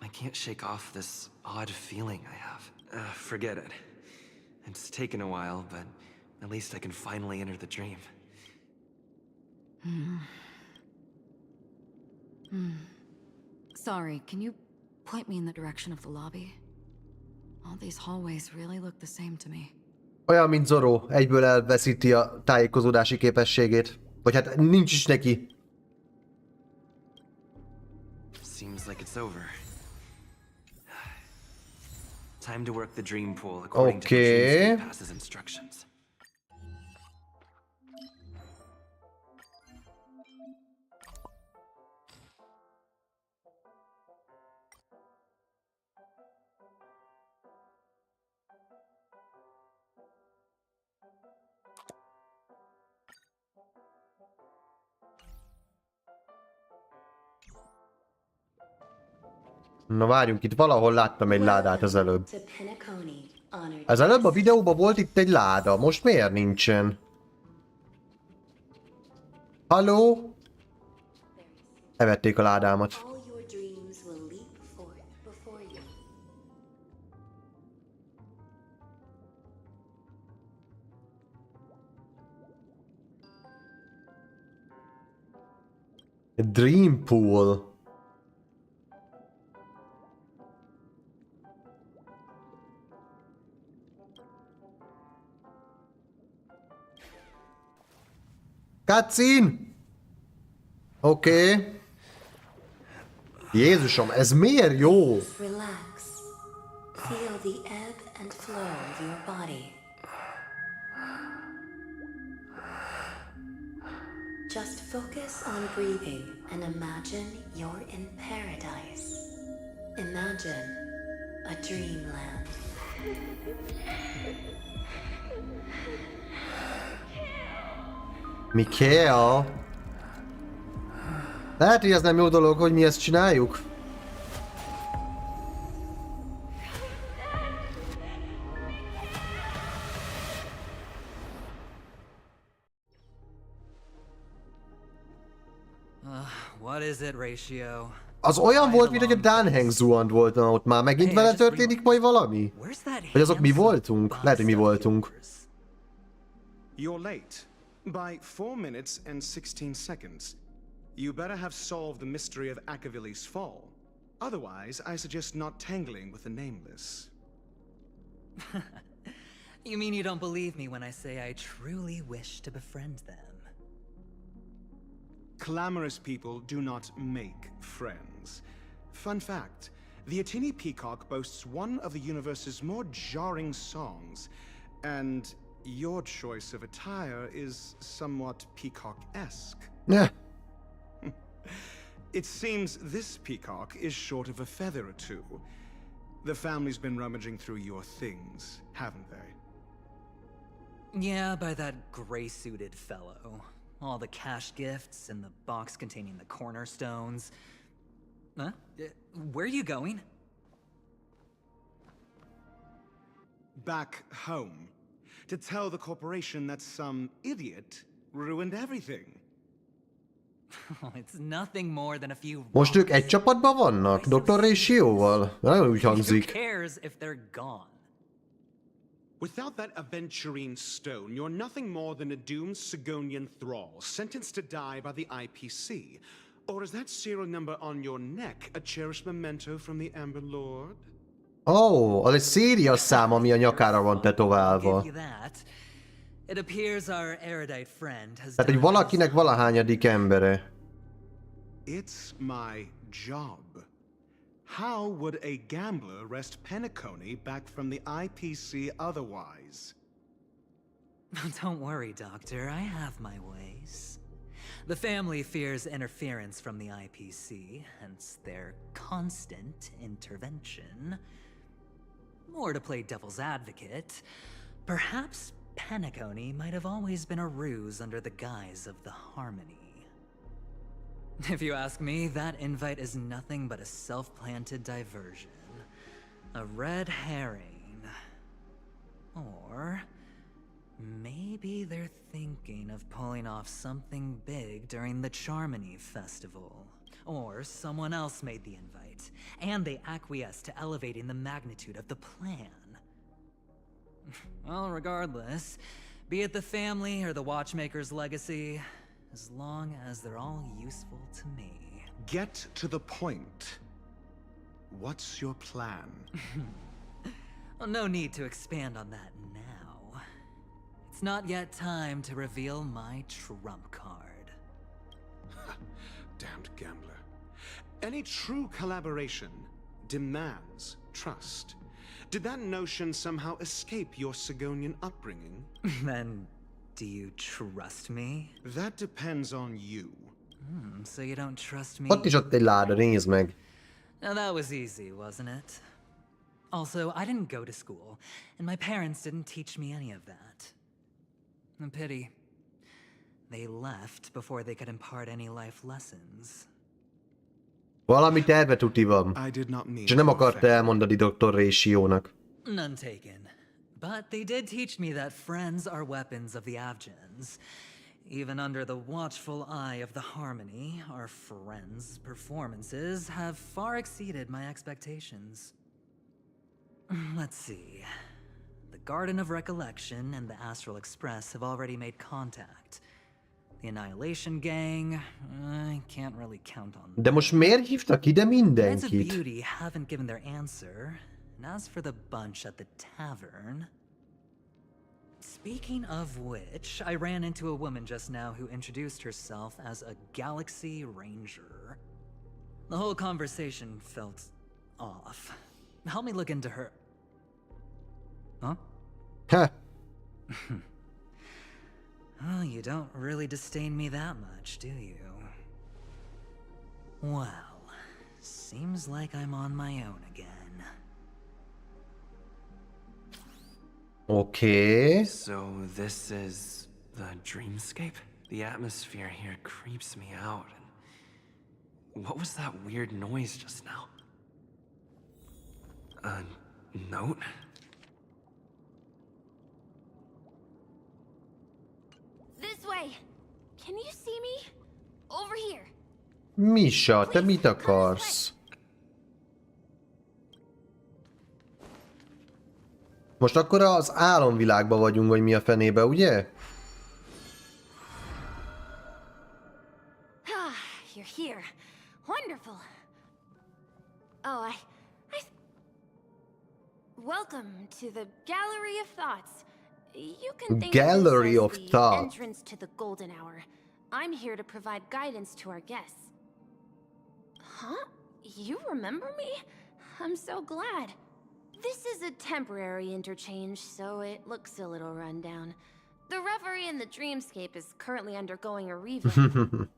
I can't shake off this odd feeling I have. Forget it. It's taken a while, but at least I can finally enter the dream. Sorry, can you point me in the direction of the lobby? All these hallways really look the same to me. Olyan, mint Zorro, egyből elveszíti a tájékozódási képességét. Vagy hát nincs is neki. Seems like it's over. Time to work the dream pool according to the Dreamscape Pass's instructions. Na várjunk, itt valahol láttam egy ládát az előbb. Az előbb a videóban volt itt egy láda, most miért nincsen? Halló? Elvették a ládámat. A dream pool. Cutscene! Oké. Jézusom, ez miért jó? Relax. Feel the ebb and flow of your body. Just focus on breathing and imagine you're in paradise. Imagine a dreamland. Mikael? Lehet, hogy ez nem jó dolog, hogy mi ezt csináljuk? What is it, Ratio? Az olyan volt, mint hogy a Danheng zuhant volna ott már. Megint vele történik majd valami? Vagy azok mi voltunk? Lehet, hogy mi voltunk. You're late. By 4 minutes and 16 seconds. You better have solved the mystery of Akavilli's fall. Otherwise, I suggest not tangling with the nameless. You mean you don't believe me when I say I truly wish to befriend them? Clamorous people do not make friends. Fun fact, the Atini Peacock boasts one of the universe's more jarring songs, and your choice of attire is somewhat peacock-esque. Yeah. It seems this peacock is short of a feather or two. The family's been rummaging through your things, haven't they? Yeah, by that gray-suited fellow. All the cash gifts and the box containing the cornerstones. Huh? Where are you going? Back home. To tell the corporation that some idiot ruined everything. It's nothing more than a few. Most ők egy csapatban vannak? Dr. Ratioval? Nagyon úgy Who hangzik. cares if they're gone? Without that aventurine stone, you're nothing more than a doomed Sigonian thrall, sentenced to die by the IPC. Or is that serial number on your neck a cherished memento from the Amber Lord? Oh, az egy szérias szám, ami a nyakára van tetoválva. It appears our erudite friend has Tehát, hogy valakinek valahányadik embere. It's my job. How would a gambler wrest Penacony back from the IPC otherwise? Don't worry, Doctor. I have my ways. The family fears interference from the IPC, hence their constant intervention. Or to play devil's advocate, perhaps Penacony might have always been a ruse under the guise of the Harmony. If you ask me, that invite is nothing but a self-planted diversion. A red herring. Or maybe they're thinking of pulling off something big during the Charmony Festival. Or someone else made the invite, and they acquiesced to elevating the magnitude of the plan. Well, regardless, be it the family or the Watchmaker's legacy, as long as they're all useful to me. Get to the point. What's your plan? Well, no need to expand on that now. It's not yet time to reveal my trump card. Damned gambler. Any true collaboration demands trust. Did that notion somehow escape your Sigonian upbringing? Then, do you trust me? That depends on you. So you don't trust me? Ott is ott egy láda, nézd meg. Now that was easy, wasn't it? Also, I didn't go to school, and my parents didn't teach me any of that. A pity. They left before they could impart any life lessons. Valami terve tuti van. És nem akarta elmondani Dr. Rationak. None taken. But they did teach me that friends are weapons of the Abgens. Even under the watchful eye of the Harmony, our friends' performances have far exceeded my expectations. Let's see. The Garden of Recollection and the Astral Express have already made contact. The Annihilation Gang, I can't really count on them. De most miért hívtak ide Knights of mindenkit? Beauty haven't given their answer. And as for the bunch at the tavern... Speaking of which, I ran into a woman just now who introduced herself as a Galaxy Ranger. The whole conversation felt off. Help me look into her... Huh? Huh. Oh, you don't really disdain me that much, do you? Well, seems like I'm on my own again. Okay. So this is the dreamscape? The atmosphere here creeps me out. And what was that weird noise just now? A note? This way! Can you see me? Over here! Misha, te mit akarsz? Most akkor az álomvilágban vagyunk, vagy mi a fenébe, ugye? You're here. Wonderful. Oh, Welcome to the Gallery of Thoughts. You can think Gallery of of this as the Thought. entrance to the Golden Hour. I'm here to provide guidance to our guests. Huh? You remember me? I'm so glad. This is a temporary interchange, so it looks a little rundown. The Reverie in the Dreamscape is currently undergoing a revamp.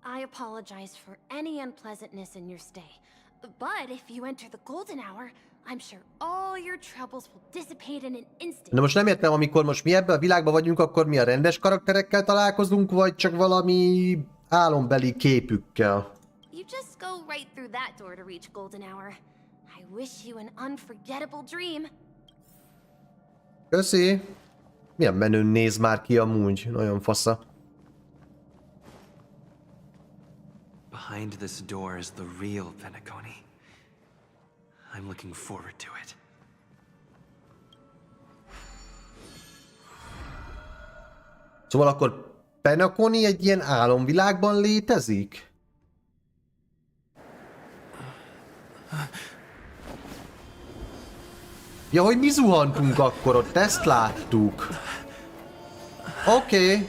I apologize for any unpleasantness in your stay, but if you enter the Golden Hour, I'm sure all your troubles will dissipate in an instant. De most nem értem, amikor most mi ebben a világban vagyunk, akkor mi a rendes karakterekkel találkozunk, vagy csak valami álombeli képükkel? You just go right through that door to reach Golden Hour. I wish you an unforgettable dream. Köszi. Milyen menőn néz már ki amúgy, nagyon fasza. Behind this door is the real Penacony. I'm looking forward to it. Szóval akkor Penacony egy ilyen álomvilágban létezik? Ja, hogy mi zuhantunk akkor ott, ezt láttuk. Oké.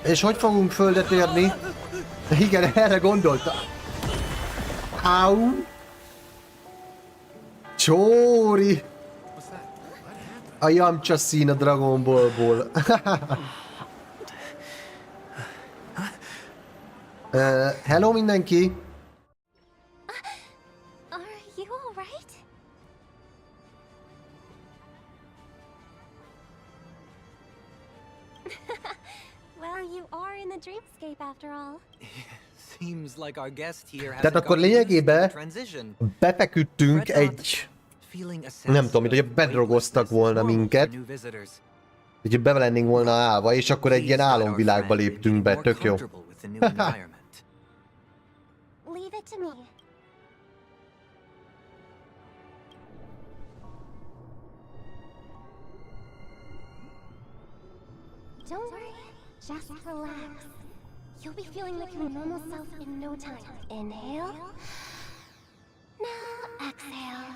És hogy fogunk földet érni? Igen, erre gondoltam. Au! Csóri! A Yamcha szín a Dragon Ballból. Hello mindenki! Are you alright? Well, you are in the dreamscape after all. Seems like our guest here has Tehát akkor lényegében befeküdtünk egy... Nem tudom, mint hogy bedrogoztak volna minket. Úgyhogy be lennénk volna állva, és akkor egy ilyen álomvilágba léptünk be, tök jó. Leave it to me. Don't worry, just relax. You'll be feeling like your normal self in no time. Inhale. Now exhale.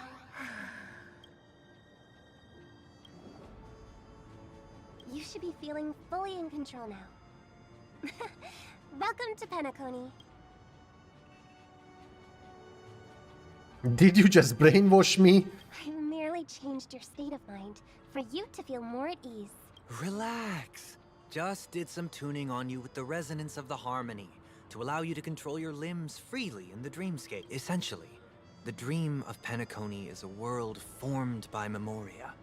You should be feeling fully in control now. Welcome to Penacony. Did you just brainwash me? I merely changed your state of mind for you to feel more at ease. Relax. Just did some tuning on you with the resonance of the harmony to allow you to control your limbs freely in the dreamscape. Essentially, the dream of Penacony is a world formed by memoria.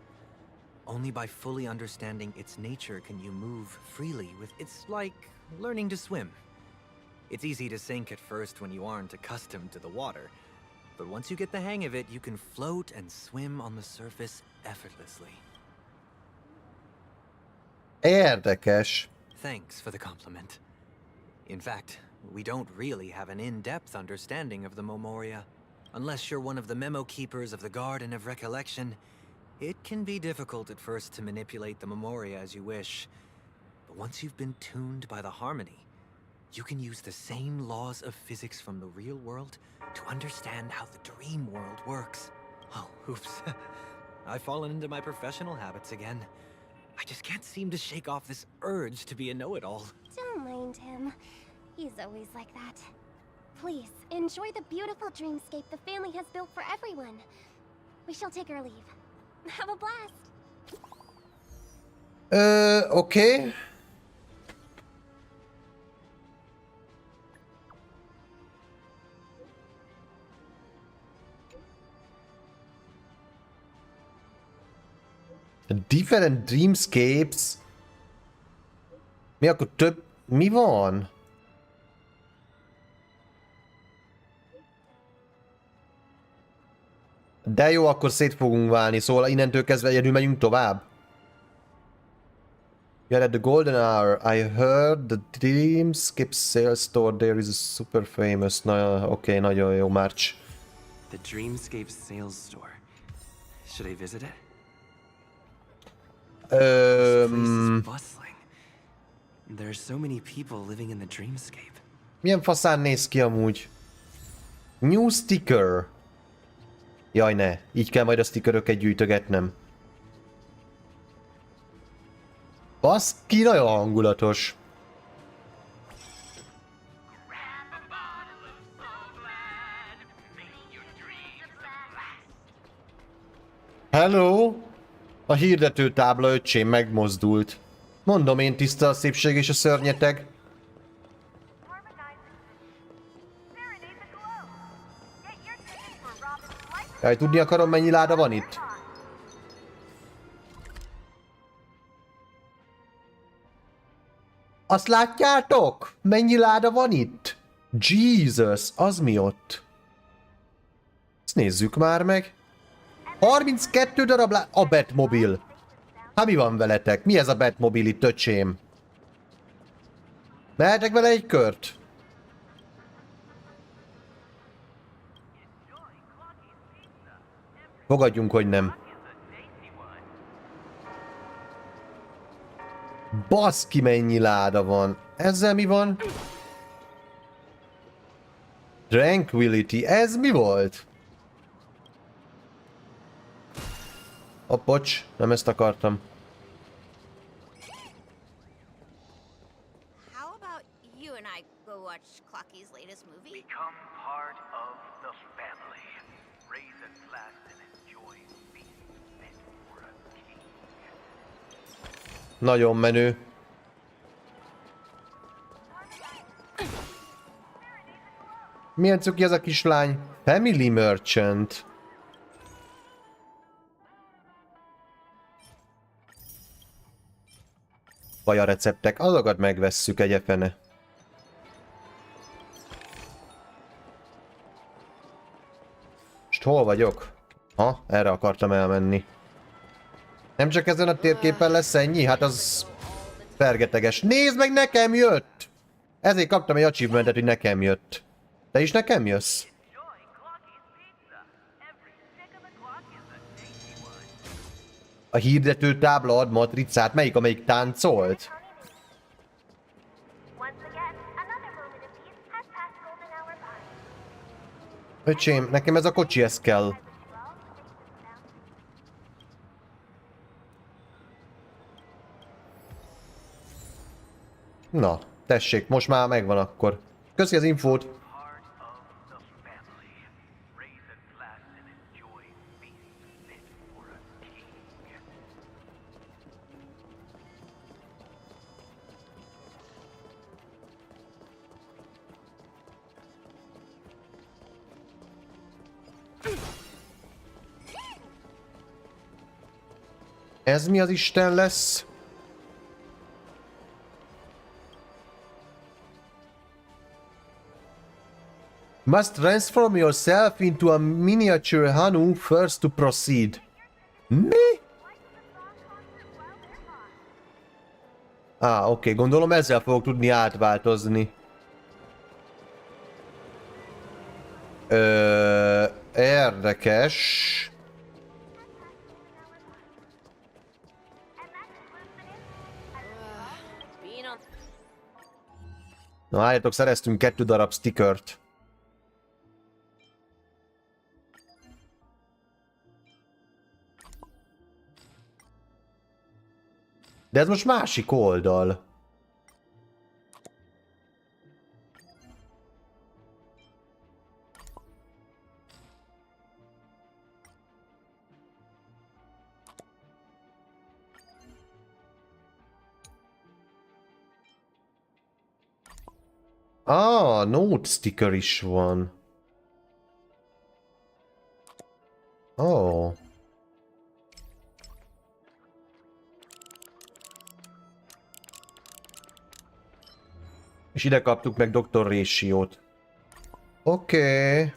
Only by fully understanding its nature can you move freely with... It's like learning to swim. It's easy to sink at first when you aren't accustomed to the water. But once you get the hang of it, you can float and swim on the surface effortlessly. Érdekes. Thanks for the compliment. In fact, we don't really have an in-depth understanding of the memoria. Unless you're one of the memo keepers of the Garden of Recollection, it can be difficult at first to manipulate the memoria as you wish. But once you've been tuned by the harmony, you can use the same laws of physics from the real world to understand how the dream world works. Oh, oops. I've fallen into my professional habits again. I just can't seem to shake off this urge to be a know-it-all. Don't mind him. He's always like that. Please, enjoy the beautiful dreamscape the family has built for everyone. We shall take our leave. Have a blast. Okay. Different dreamscapes. Mi akkor több... Mi van? De jó, akkor szét fogunk válni, szóval innentől kezdve egyedül megyünk tovább. You're at the golden hour. I heard the Dreamscape sales store there is a super famous... Na, oké, nagyon jó, March. The Dreamscape sales store. Should I visit it? This place is bustling. There are so many people living in the Dreamscape. Milyen faszán néz ki amúgy? New sticker. Jaj ne, így kell majd a stickeröket gyűjtögetnem. Baszki, nagyon hangulatos. Hello! A hirdető tábla, öcsém, megmozdult. Mondom én, tiszta a szépség és a szörnyeteg. Jaj, tudni akarom, mennyi láda van itt? Azt látjátok? Mennyi láda van itt? Jesus, az mi ott? Ezt nézzük már meg. 32 darab a Batmobil. Hát mi van veletek? Mi ez a Batmobil itt, öcsém? Mehetek vele egy kört? Fogadjunk, hogy nem. Baszki, mennyi láda van. Ezzel mi van? Tranquility. Ez mi volt? Bocs, nem ezt akartam. How about you and I go watch Clocky's latest movie? Become part of the family. Raise a glass and enjoy being fit for a king. Nagyon menő. Milyen cuki ez a kislány? Family Merchant. Vagy a receptek, azokat megvesszük, egyefene. Most hol vagyok? Ha, erre akartam elmenni. Nem csak ezen a térképen lesz ennyi? Hát az... fergeteges. Nézd meg, nekem jött! Ezért kaptam egy achievementet, hogy nekem jött. Te is nekem jössz? A hirdető tábla ad matricát. Melyik, amelyik táncolt? Öcsém, nekem ez a kocsi, ez kell. Na, tessék, most már megvan akkor. Köszi az infót. Ez mi az Isten lesz? Must transform yourself into a miniature Hanu first to proceed. Mi? Oké, gondolom ezzel fogok tudni átváltozni. Érdekes. Na, álljatok, szereztünk 2 darab stickert. De ez most másik oldal. Note sticker is van. És ide kaptuk meg Dr. Ratio-t. Oké.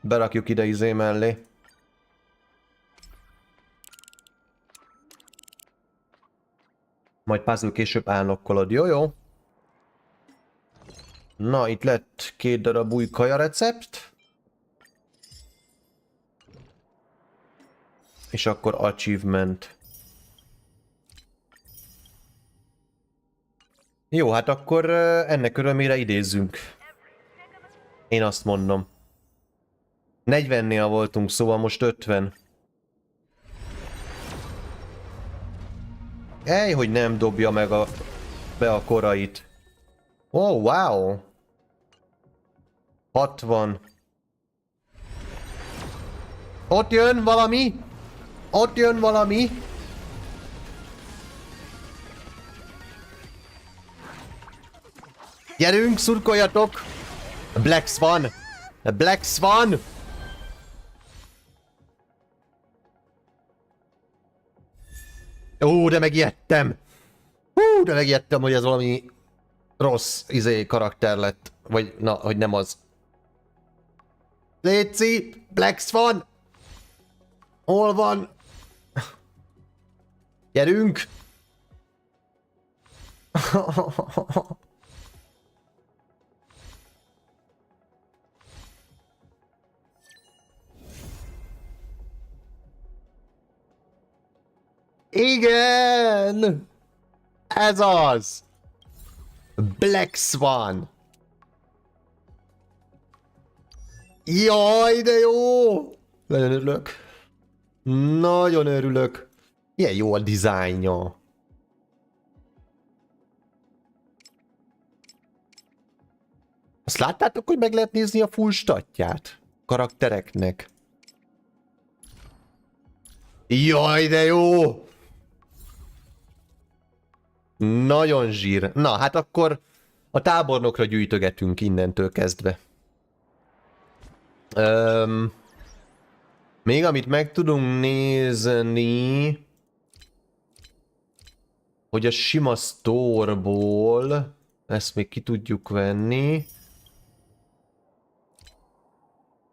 Berakjuk ide izé mellé. Majd puzzle később állnokkolod, jó? Na, itt lett 2 darab új kaja recept. És akkor achievement. Jó, hát akkor ennek örömére idézzünk. Én azt mondom. 40-nél voltunk, szóval most 50. Ej, hogy nem dobja meg be a korait. Oh, wow. 60. Ott jön valami. Ott jön valami. Gyerünk, szurkoljatok. Black Swan. Black Swan. De megijedtem. De megijedtem, hogy ez valami rossz karakter lett. Vagy, na, hogy nem az. Léci, Black Swan. Hol van? Gyerünk. Igen! Ez az! Black Swan! Jaj, de jó! Nagyon örülök. Nagyon örülök. Ilyen jó a dizájnja. Azt láttátok, hogy meg lehet nézni a full statját? Karaktereknek. Jaj, de jó! Nagyon zsír. Na, hát akkor a tábornokra gyűjtögetünk innentől kezdve. Még amit meg tudunk nézni, hogy a sima store-ból ezt még ki tudjuk venni.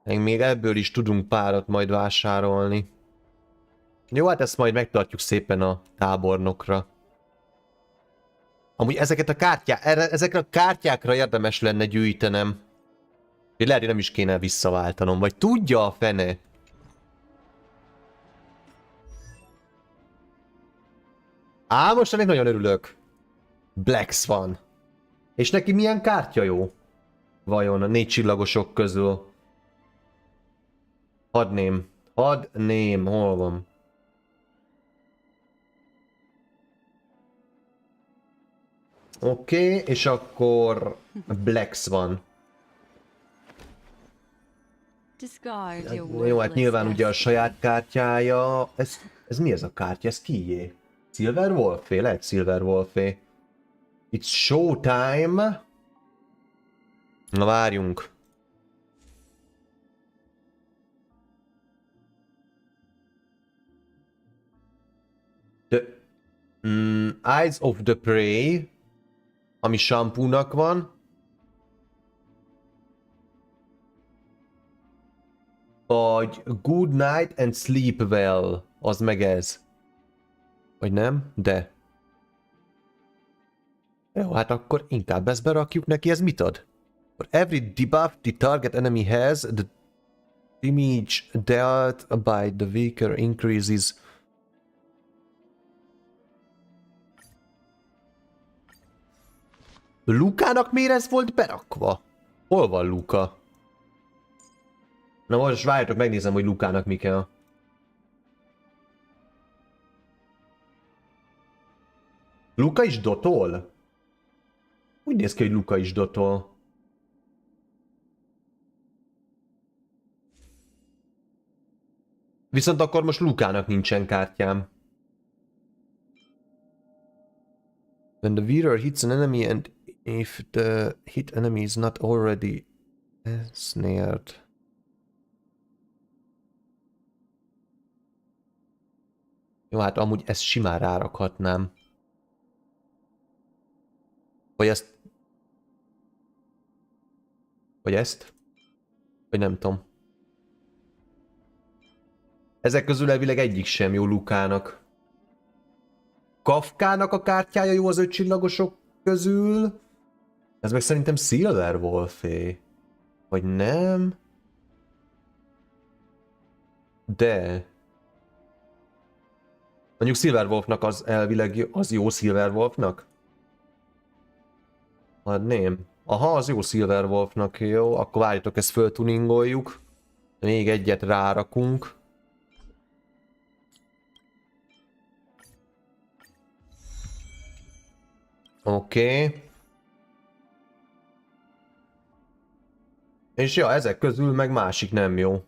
Még ebből is tudunk párat majd vásárolni. Jó, hát ezt majd megtartjuk szépen a tábornokra. Amúgy ezekre a kártyákra érdemes lenne gyűjtenem. Lehet, hogy nem is kéne visszaváltanom, vagy tudja a fene. Á, most ennek nagyon örülök. Black Swan. És neki milyen kártya jó? Vajon a 4 csillagosok közül? Hadném. Hadném. Hol van? Oké, és akkor Black Swan. Jó, hát nyilván ugye a saját kártyája. Ez mi ez a kártya? Ez kié? Silver Wolfé? Lehet Silver Wolfé. It's showtime. Na várjunk. The Eyes of the Prey, ami sampúnak van. Vagy Good Night and Sleep Well, az meg ez. Vagy nem? De. Jó, hát akkor inkább ezt berakjuk neki, ez mit ad? For every debuff the target enemy has, the damage dealt by the weaker increases. Lukának miért ez volt berakva? Hol van Luka? Na most várjatok, megnézem, hogy Lukának mi kell. Luka is dotol? Úgy néz ki, hogy Luka is dotol. Viszont akkor most Lukának nincsen kártyám. When the wearer hits an enemy and if the hit enemy is not already snared. Jó, hát amúgy ezt simán rárakhatnám. Vagy ezt. Vagy ezt. Vagy nem tudom. Ezek közül elvileg egyik sem jó Lukának. Kafkának a kártyája jó az 5 csillagosok közül. Ez meg szerintem Silver Wolfé. Vagy nem? De... Mondjuk Silver Wolfnak az elvileg az jó Silver Wolfnak? Adném. Aha, az jó Silver Wolfnak, jó. Akkor várjatok, ezt föltuningoljuk. Még egyet rárakunk. Oké. És ja, ezek közül meg másik nem jó.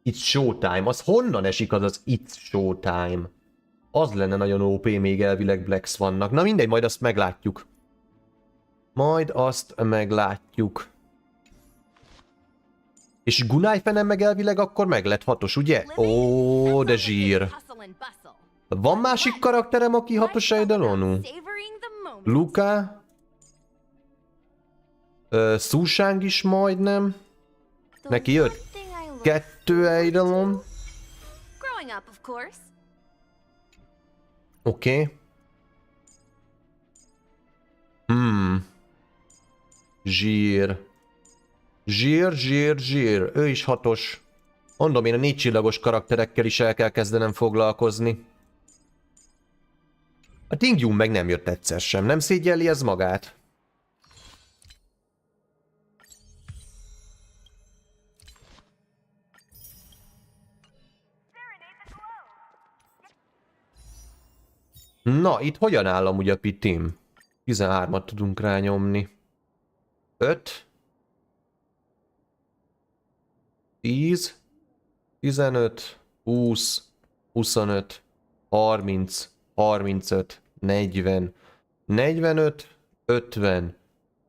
It's showtime. Az honnan esik az It's showtime? Az lenne nagyon OP még elvileg Black Swannak. Na mindegy, majd azt meglátjuk. Majd azt meglátjuk. És Gunájfenem meg elvileg akkor meg lett 6-os, ugye? Ó, de zsír. Van másik karakterem, aki 6-os Eidolonú? Luka? Susang is majdnem. Neki jött 2 Eidolon. Oké. Zsír. Zsír. Ő is 6-os. Mondom, én a 4 csillagos karakterekkel is el kell kezdenem foglalkozni. A Tingyum meg nem jött egyszer sem. Nem szégyelli ez magát? Na, itt hogyan áll amúgy a pitim? 13-at tudunk rányomni. 5. 10. 15. 20. 25. 30. 35. 40. 45. 50.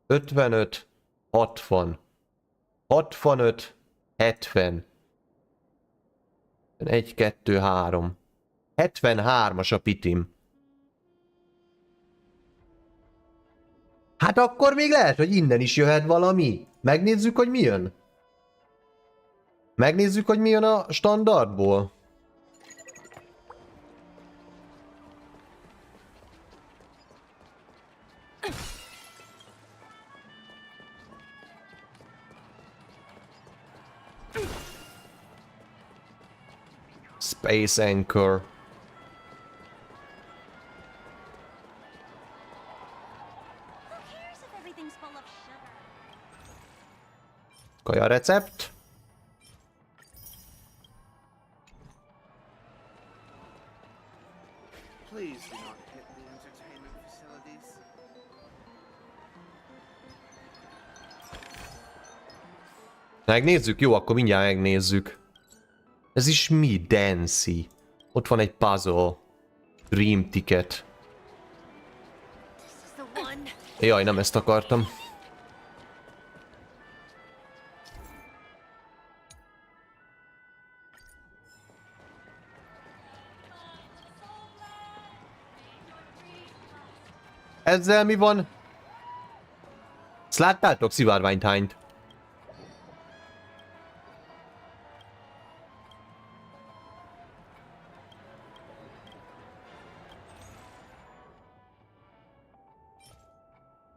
55. 60. 65. 70. 1, 2, 3. 73-as a pitim. Hát akkor még lehet, hogy innen is jöhet valami. Megnézzük, hogy mi jön. Megnézzük, hogy mi jön a standardból. Space Anchor. Kaja recept. Please do not hit the entertainment facilities. Megnézzük? Jó, akkor mindjárt megnézzük. Ez is mi? Dancy. Ott van egy puzzle. Dream ticket. Jaj, nem ezt akartam. Ezzel mi van? Ezt láttátok, szivárványtányt?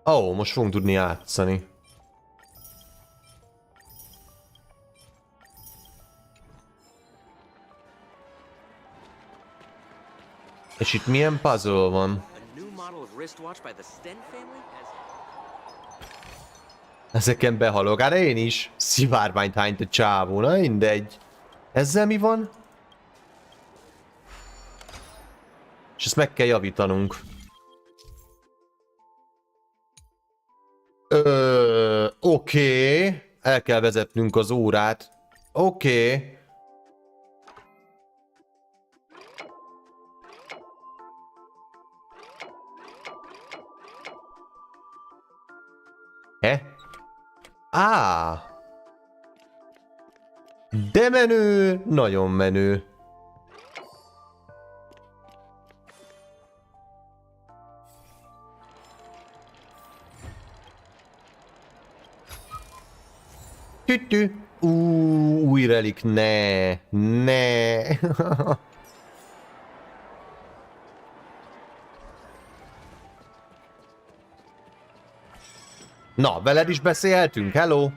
Ó, most fogunk tudni játszani. És itt milyen puzzle van? Ezeken behalok, hát én is. Szivárványtányt a csávó, na mindegy. Ezzel mi van? És ezt meg kell javítanunk. Oké. El kell vezetnünk az órát. Oké. Á! De menő! Nagyon menő. Tütü! Új relik, ne! Ne! Na, veled is beszéltünk, hello!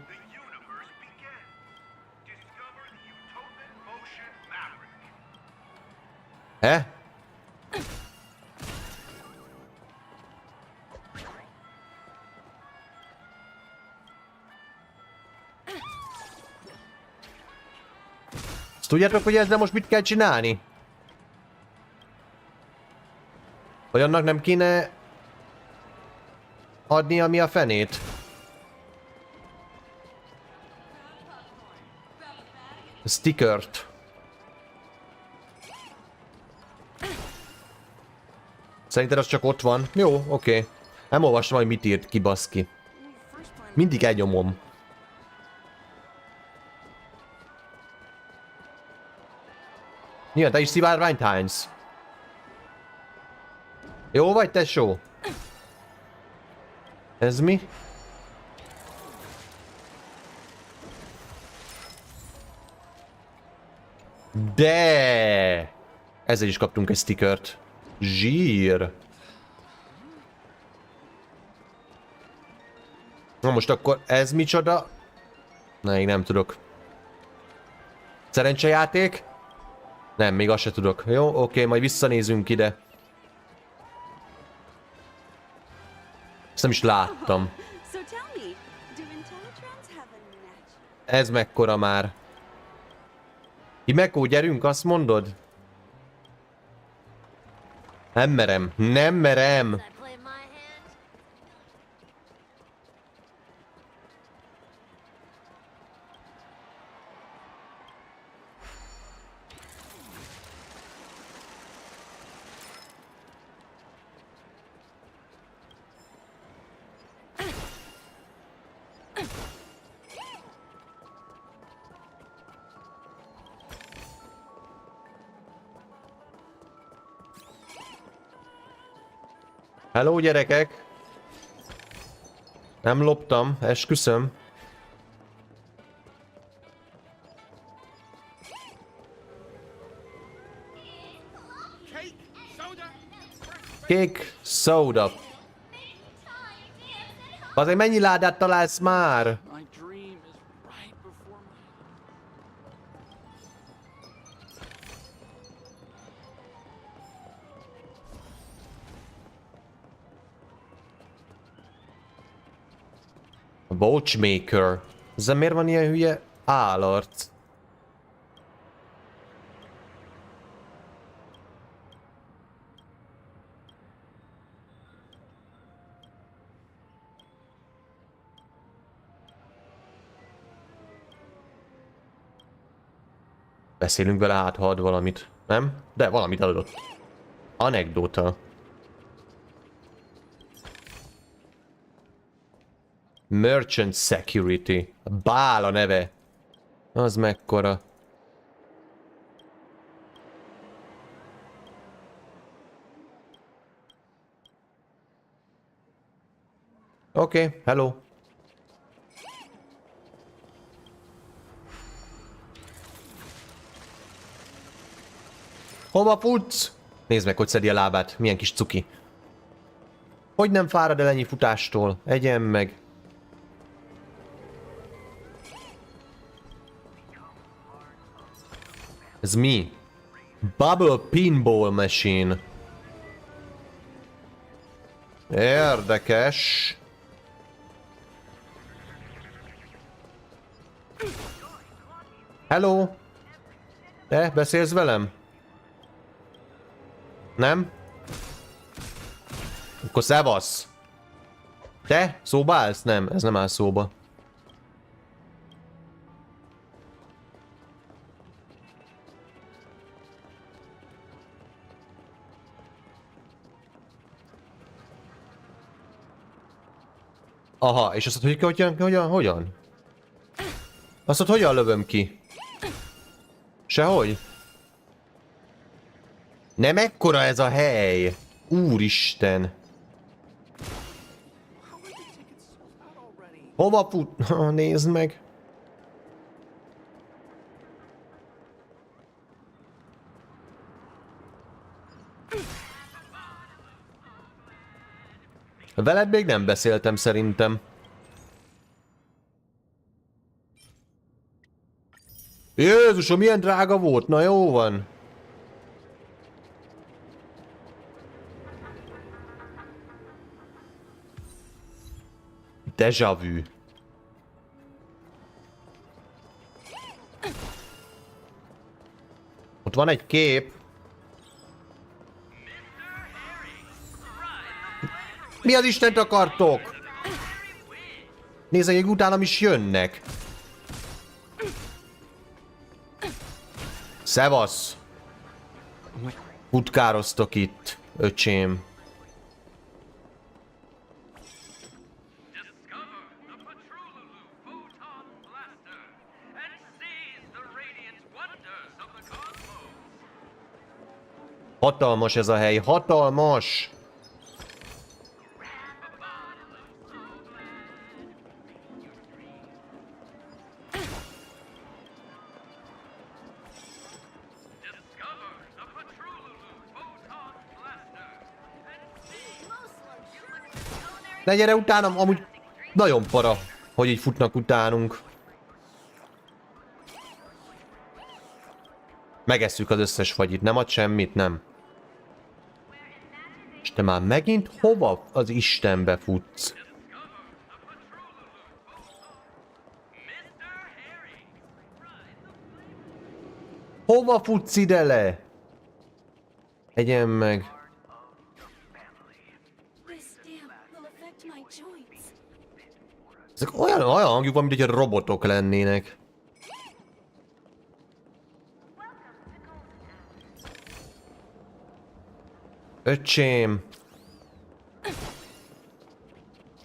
Azt tudjátok, hogy ezzel most mit kell csinálni? Hogy annak nem kéne adni, ami a fenét. A stickert. Szerinted az csak ott van? Jó, oké. Nem olvastam, hogy mit írt ki, baszki. Mindig elnyomom. Nyilván, te is szivárványt hánysz? Jó vagy, tesó? Ez mi? De! Ezzel is kaptunk egy stickert. Zsír! Na most akkor ez micsoda? Na, még nem tudok. Szerencsejáték? Nem, még azt se tudok. Jó, oké, majd visszanézünk ide. Ezt nem is láttam. Ez mekkora már? Himeko, gyerünk, azt mondod? Nem merem, nem merem! Hello, gyerekek! Nem loptam, esküszöm. Cake, soda. Azért mennyi ládát találsz már? Watchmaker. Ezzel miért van ilyen hülye állarc? Beszélünk vele, hát ha ad valamit. Nem? De valamit adott. Anekdóta. Merchant Security. Bál a neve. Az mekkora. Oké, hello. Hova futsz? Nézd meg, hogy szedi a lábát. Milyen kis cuki. Hogy nem fárad el ennyi futástól? Egyen meg. Ez mi? Bubble Pinball Machine. Érdekes. Hello? Te beszélsz velem? Nem? Akkor szevasz. Te? Szóba állsz? Nem, ez nem áll szóba. Aha, és azt mondod, hogy hogyan? Azt mondod, hogyan lövöm ki? Sehogy? Nem ekkora ez a hely! Úristen! Hova fut? Nézd meg! Veled még nem beszéltem szerintem. Jézusom, milyen drága volt! Na jó van! Déjà vu. Ott van egy kép. Mi az Istent akartok? Nézzek, utánam is jönnek. Szevasz! Futkároztok itt, öcsém. Hatalmas ez a hely, hatalmas! Ne gyere utánam, amúgy nagyon para, hogy így futnak utánunk. Megesszük az összes fagyit, nem ad semmit, nem. És te már megint hova az Istenbe futsz? Hova futsz ide le? Egyen meg. Ezek olyan hangjuk van, mint hogy robotok lennének. Öcsém!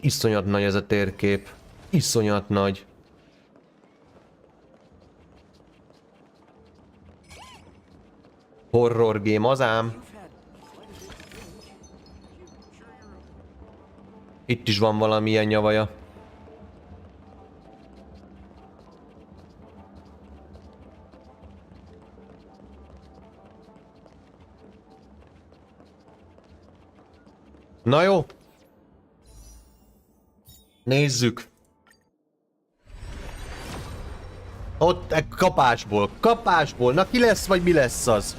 Iszonyat nagy ez a térkép. Iszonyat nagy. Horror game az ám. Itt is van valamilyen nyavaja. Na jó. Nézzük. Ott kapásból. Kapásból. Na ki lesz, vagy mi lesz az?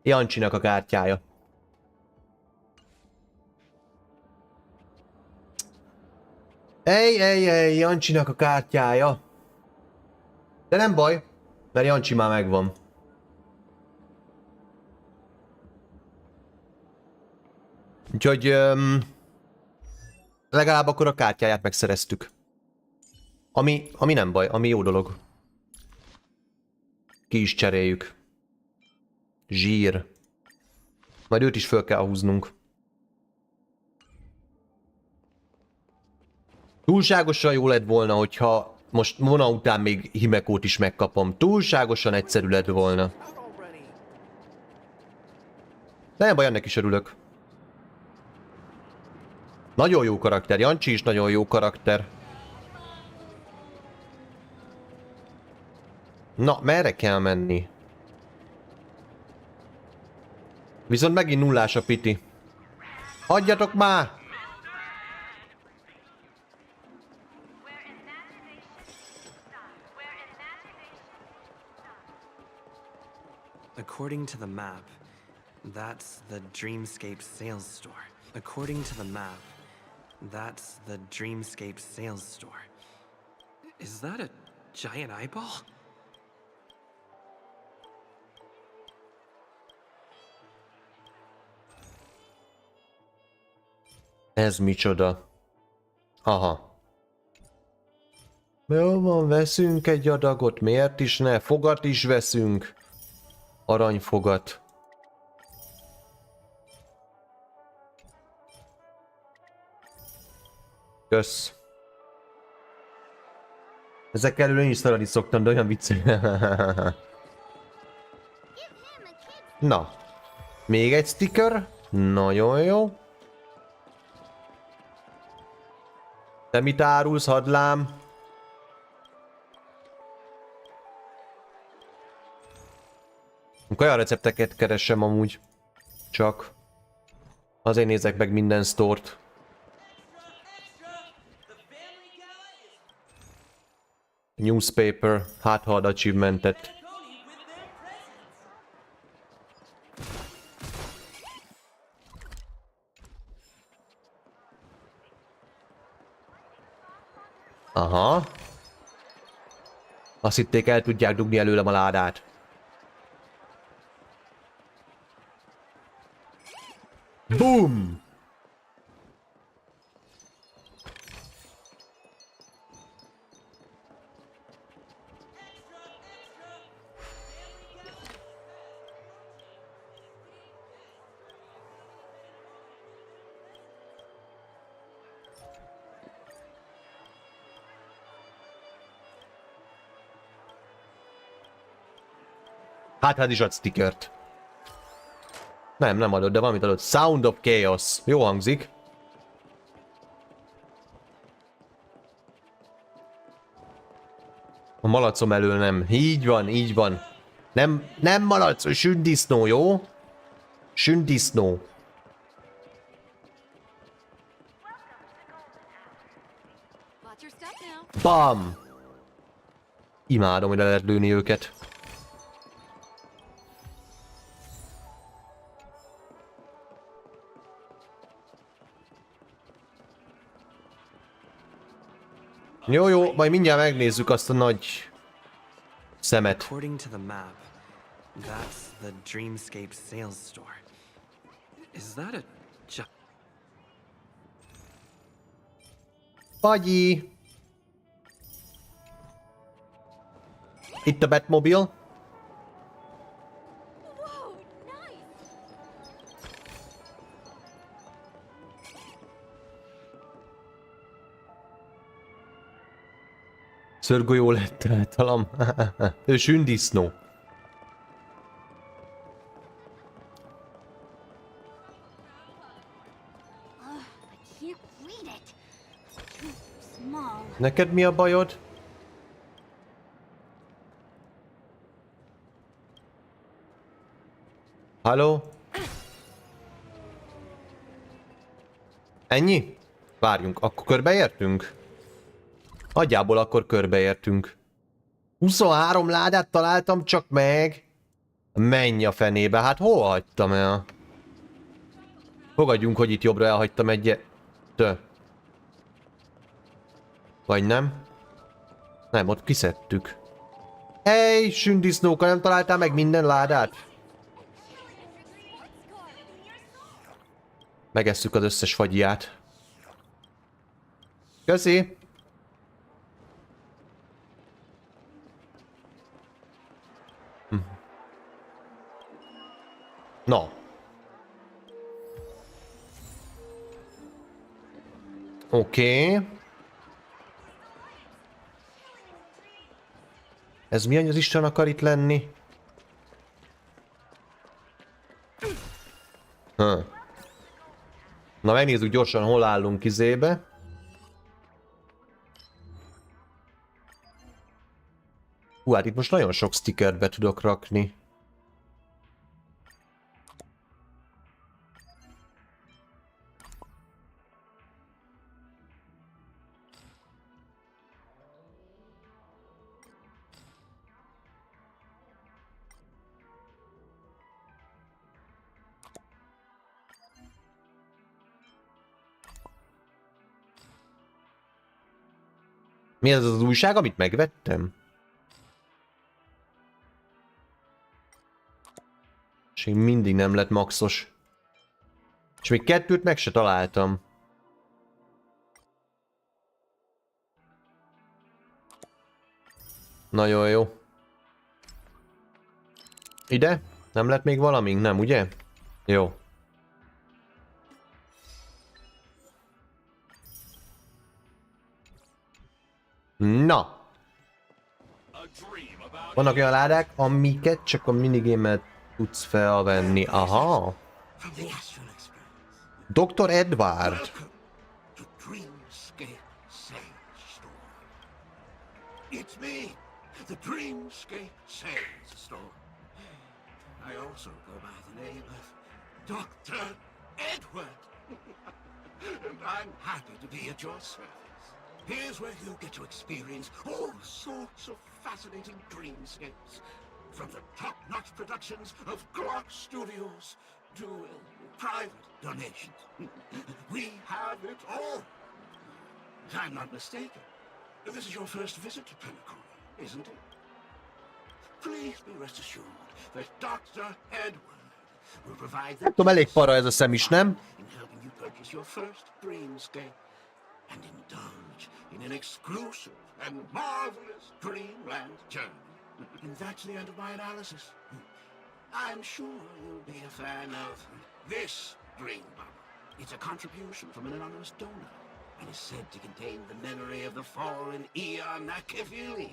Jancsinak a kártyája. Ej, Jancsinak a kártyája. De nem baj, mert Jancsi már megvan. Úgyhogy legalább akkor a kártyáját megszereztük. Ami nem baj, ami jó dolog. Ki is cseréljük. Zsír. Majd őt is föl kell húznunk. Túlságosan jó lett volna, hogyha most Mona után még Himekót is megkapom. Túlságosan egyszerű lett volna. De nem baj, ennek is örülök. Nagyon jó karakter, Jancsi is nagyon jó karakter. Na, merre kell menni? Viszont megint nullás a piti. Hagyjatok már! According to the map, that's the Dreamscape sales store. According to the map, that's the Dreamscape sales store. Is that a giant eyeball? Ez micsoda? Aha. Jó van, veszünk egy adagot, miért is ne? Fogat is veszünk. Aranyfogat. Kösz. Ezek elől én is szaladni szoktam, de olyan vicces. Na. Még egy sticker. Nagyon jó. Te mit árulsz, hadlám? Olyan recepteket keresem amúgy. Csak. Azért nézek meg minden sztort. Newspaper. Hát ha ad achievementet. Aha. Azt hitték, el tudják dugni előlem a ládát. Boom! Hát is ad stickert. Nem adott, de valamit adott. Sound of Chaos. Jó hangzik. A malacom elől nem. Így van, így van. Nem malac, sündisznó, jó? Sündisznó. Bam! Imádom, hogy le lehet lőni őket. Jó, majd mindjárt megnézzük azt a nagy szemet. According to the map, that's the Dreamscape sales store. Is that a Pagyi! Itt a Batmobile. Szörgolyó lett általam. Ő sündisznó. Neked mi a bajod? Halló? Ennyi? Várjunk, akkor körbeértünk? Nagyjából akkor körbeértünk. 23 ládát találtam csak meg. Menj a fenébe, hát hol hagytam el? Fogadjunk, hogy itt jobbra elhagytam egyet. Vagy nem? Nem, ott kiszedtük. Hey, sündisznóka, nem találtál meg minden ládát? Megesszük az összes fagyját. Köszi! Na. Oké. Ez mi az Isten akar itt lenni? Na megnézzük gyorsan, hol állunk izébe. Hát itt most nagyon sok stickert be tudok rakni. Mi ez az újság, amit megvettem? És még mindig nem lett maxos. És még kettőt meg se találtam. Nagyon jó. Ide? Nem lett még valamink, nem, ugye? Jó. Na! Vannak olyan ládák, amiket csak a minigémmel tudsz felvenni. Aha! Dr. Edward! It's me, the Dreamscape Sales Store. I also go by the name of Dr. Edward. And I'm happy to be at your service. Here's where you get to experience all sorts of fascinating dreamscapes. From the top-notch productions of Clark Studios to private donations. We have it all. If I'm not mistaken, this is your first visit to Penacony, isn't it? Please be rest assured that Dr. Edward will provide the Tudom, elég para ez a szem is, nem? in helping you purchase your first dreamscape and indulge in an exclusive and marvelous dreamland journey. And that's the end of my analysis. I'm sure you'll be a fan of this dream bubble. It's a contribution from an anonymous donor and is said to contain the memory of the fallen Eon Akivili.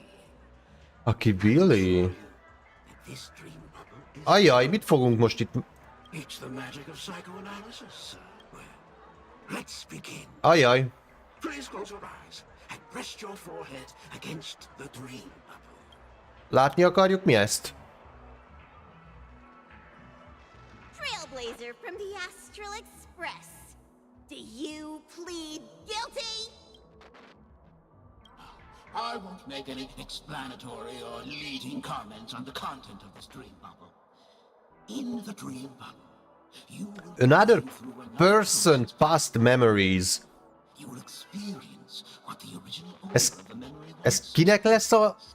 Akivili? This dream bubble is Ajaj, mit fogunk most itt? It's the magic of psychoanalysis, sir. Well, let's begin. Ajaj. Please close your eyes and rest your forehead against the dream bubble. Látni akarjuk mi ezt? Trailblazer from the Astral Express. Do you plead guilty? I won't make any explanatory or leading comments on the content of this dream bubble. In the dream bubble, you will Another go through another person past memories. You will experience what the original owner Ez, of the memory was. ez kinek lesz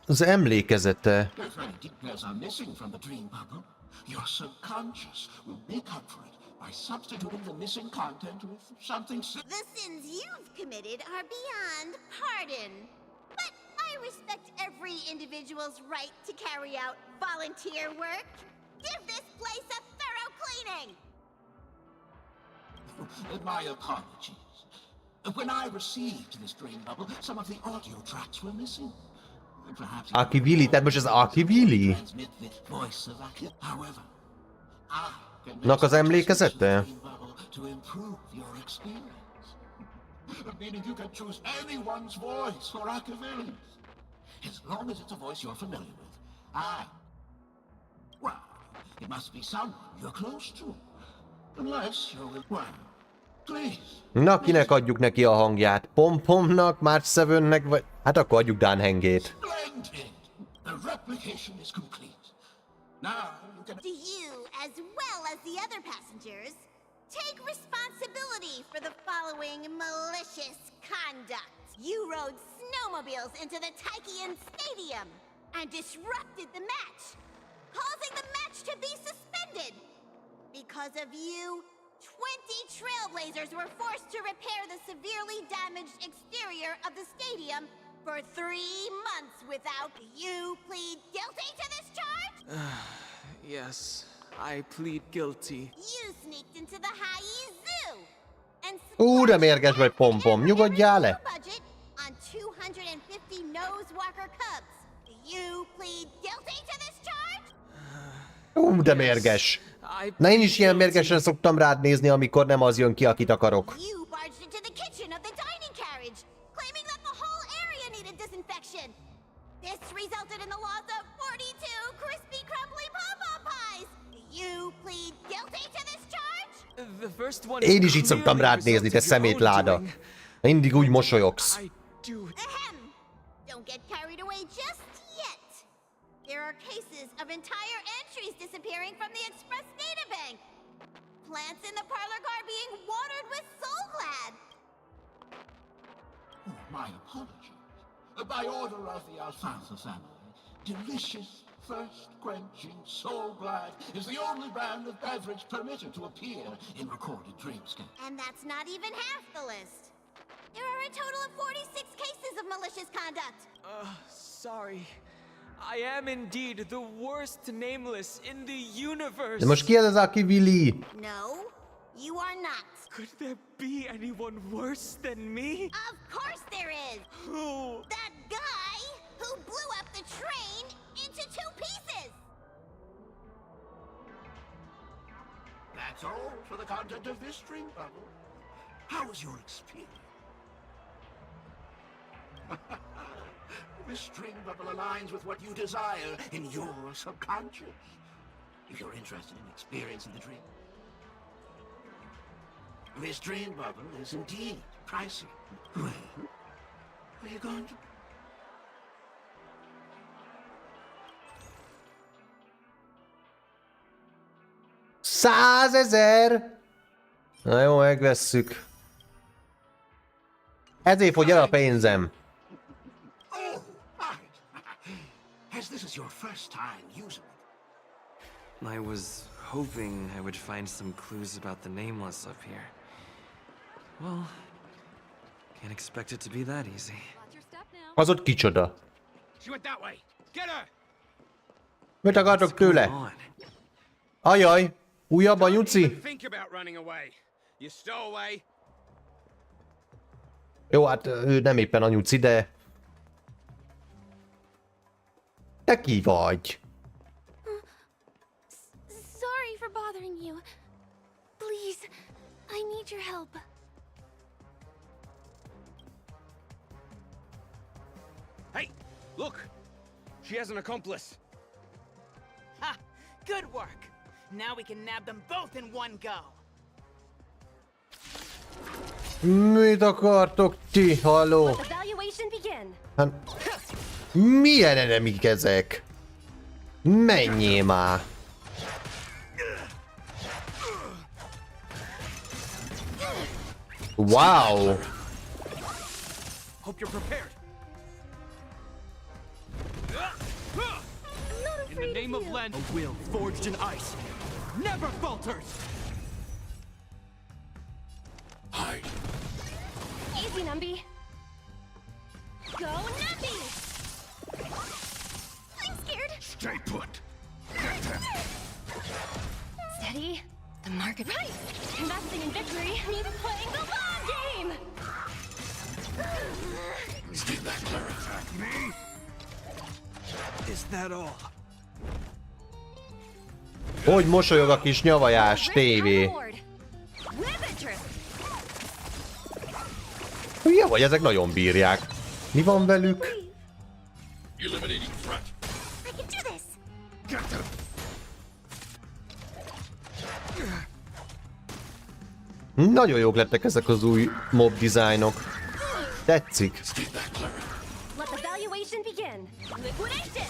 az emlékezete? If any details are missing from the dream bubble, your subconscious will make up for it by substituting the missing content with something The sins you've committed are beyond pardon. But I respect every individual's right to carry out volunteer work. Give this place a thorough cleaning! My apologies. When I received this dream bubble, some of the audio tracks were missing. Perhaps Akivili, tehát most ez Akivili? transmit the voice of Akivili. However, I can Nak az emlékezete? dream bubble to improve your experience. Meaning you can choose anyone's voice for Akivili. As long as it's a voice you're familiar with. Well, it must be someone you're close to. Unless you're with, well, please. Na, kinek adjuk neki a hangját? Pompomnak, March 7-nek, vagy... Hát akkor adjuk Dan Hengét. Splendid! The replication is complete. Now you can... Do you, as well as the other passengers, take responsibility for the following malicious conduct? You rode snowmobiles into the Taikian Stadium and disrupted the match, causing the match to be suspended. Because of you, 20 Trailblazers were forced to repair the severely damaged exterior of the stadium for 3 months without. You plead guilty to this charge? Yes, I plead guilty. You sneaked into the Hayi Zoo and De mérges vagy, Pompom, nyugodjál le! budget on 250 Nosewalker cubs. You plead guilty to this charge? De mérges! Na én is ilyen mérgesen szoktam rád nézni, amikor nem az jön ki, akit akarok. You barged into the kitchen of the dining carriage, claiming that the whole area needed disinfection. This resulted in the loss of 42 crispy, crumbly pom-pom pies. You plead guilty to this charge? The first one Én is így szoktam rád nézni, te szemétláda. Mindig úgy mosolyogsz. Ahem! Don't get carried away just yet. There are cases of entire entries disappearing from the Express databank. Plants in the parlor car being watered with Soul Glad. Oh, my apologies. By order of the Alfonso family, delicious, thirst-quenching Soul Glad is the only brand of beverage permitted to appear in recorded Dreamscape. And that's not even half the list. There are a total of 46 cases of malicious conduct. Sorry. I am indeed the worst nameless in the universe. De most ki az, aki Willy? No, you are not. Could there be anyone worse than me? Of course there is. Who? That guy who blew up the train into 2 pieces. That's all for the content of this dream bubble. How was your experience? This dream bubble aligns with what you desire in your subconscious. If you're interested in experiencing the dream. This dream bubble is indeed pricey. Well, what are you going to... 100 000! Na jó, megvesszük. Ezért fogy el a pénzem. As this is your first time using it. I was hoping I would find some clues about the Nameless up here. Well, can't expect it to be that easy. Az ott kicsoda. She went that way. Get her! Mit akartok tőle? Ajaj, újabb a nyuci. Think about running away. You stowaway. Jó, hát ő nem éppen a nyuci, de... Te ki vagy? Sorry for bothering you. Please, I need your help. Hey, look! She has an accomplice. Ha! Good work! Now we can nab them both in one go. Mit akartok ti? Halló? Hát, milyen enemik ezek? Menjél már! Wow! Hope you're prepared. In the name of Len, a will forged in ice never falters. Hide. Easy, Numby. Go, Numby! I'm scared. Stay put. Steady. The market. Right. Investing in victory means playing the long game. Stay back, Clara. Me? Is that all? Hogy mosolyog a kis nyavajás tévé? Hülye vagy, ezek nagyon bírják. Mi van velük? Eliminating threat. I can do this. Get them. Nagyon jók lettek ezek az új mob dizájnok. Tetszik. Let the valuation begin. Liquidation.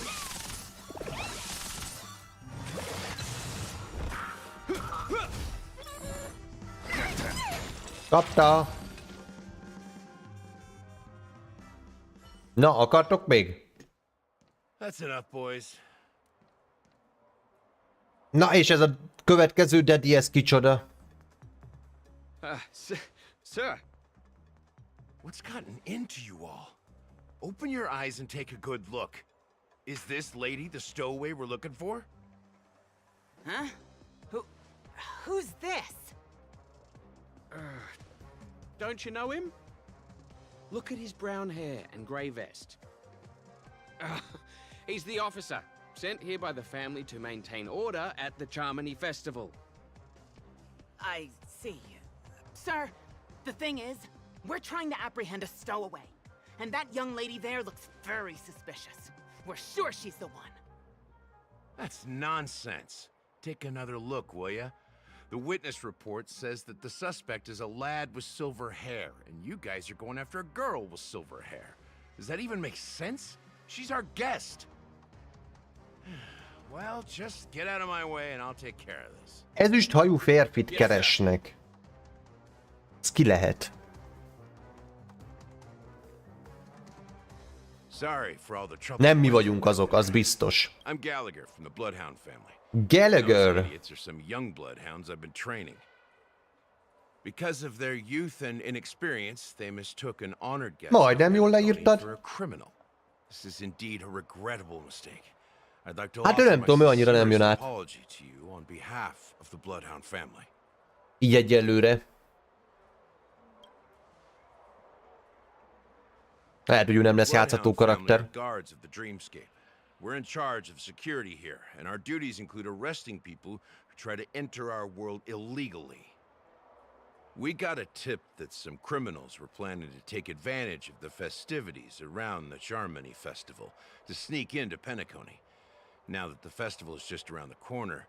Kapta! Na, akartok még? That's enough, boys. Na, és ez a következő Daddy, ez kicsoda? Sir, what's gotten into you all? Open your eyes and take a good look. Is this lady the stowaway we're looking for? Huh? Who's this? Don't you know him? Look at his brown hair and grey vest. He's the officer, sent here by the family to maintain order at the Charmony Festival. I see. Sir, the thing is, we're trying to apprehend a stowaway. And that young lady there looks very suspicious. We're sure she's the one. That's nonsense. Take another look, will ya? The witness report says that the suspect is a lad with silver hair, and you guys are going after a girl with silver hair. Does that even make sense? She's our guest. Well, just get out of my way and I'll take care of this. Ezüst hajú férfit keresnek. Ez ki lehet? Sorry for all the trouble. Nem mi vagyunk azok, az biztos. I'm Gallagher from the Bloodhound family. Gallagher. Those idiots are some young bloodhounds I've been training. Because of their youth and inexperience, they mistook an honored guest Majdnem jól leírtad. for a criminal. This is indeed a regrettable mistake. I'd like to Hát ő offer nem my tudom, ő annyira nem jön sincerest át. apology to you on behalf of the Bloodhound family. Így egyelőre. Lehet, hogy ő nem lesz játszható karakter. Guards of the Dreamscape. We're in charge of security here, and our duties include arresting people who try to enter our world illegally. We got a tip that some criminals were planning to take advantage of the festivities around the Charmony Festival to sneak into Penacony. Now that the festival is just around the corner,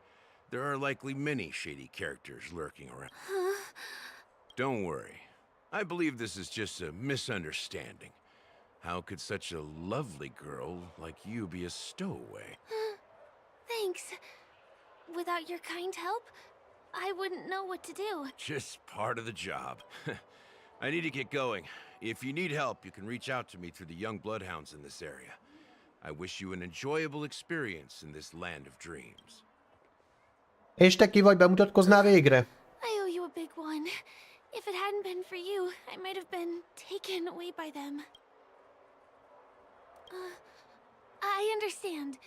there are likely many shady characters lurking around. Don't worry. I believe this is just a misunderstanding. How could such a lovely girl like you be a stowaway? Thanks. Without your kind help, I wouldn't know what to do. Just part of the job. I need to get going. If you need help, you can reach out to me through the young bloodhounds in this area. I wish you an enjoyable experience in this land of dreams. És te ki vagy, bemutatkoznál végre? I owe you a big one. If it hadn't been for you, I might have been taken away by them. I understand.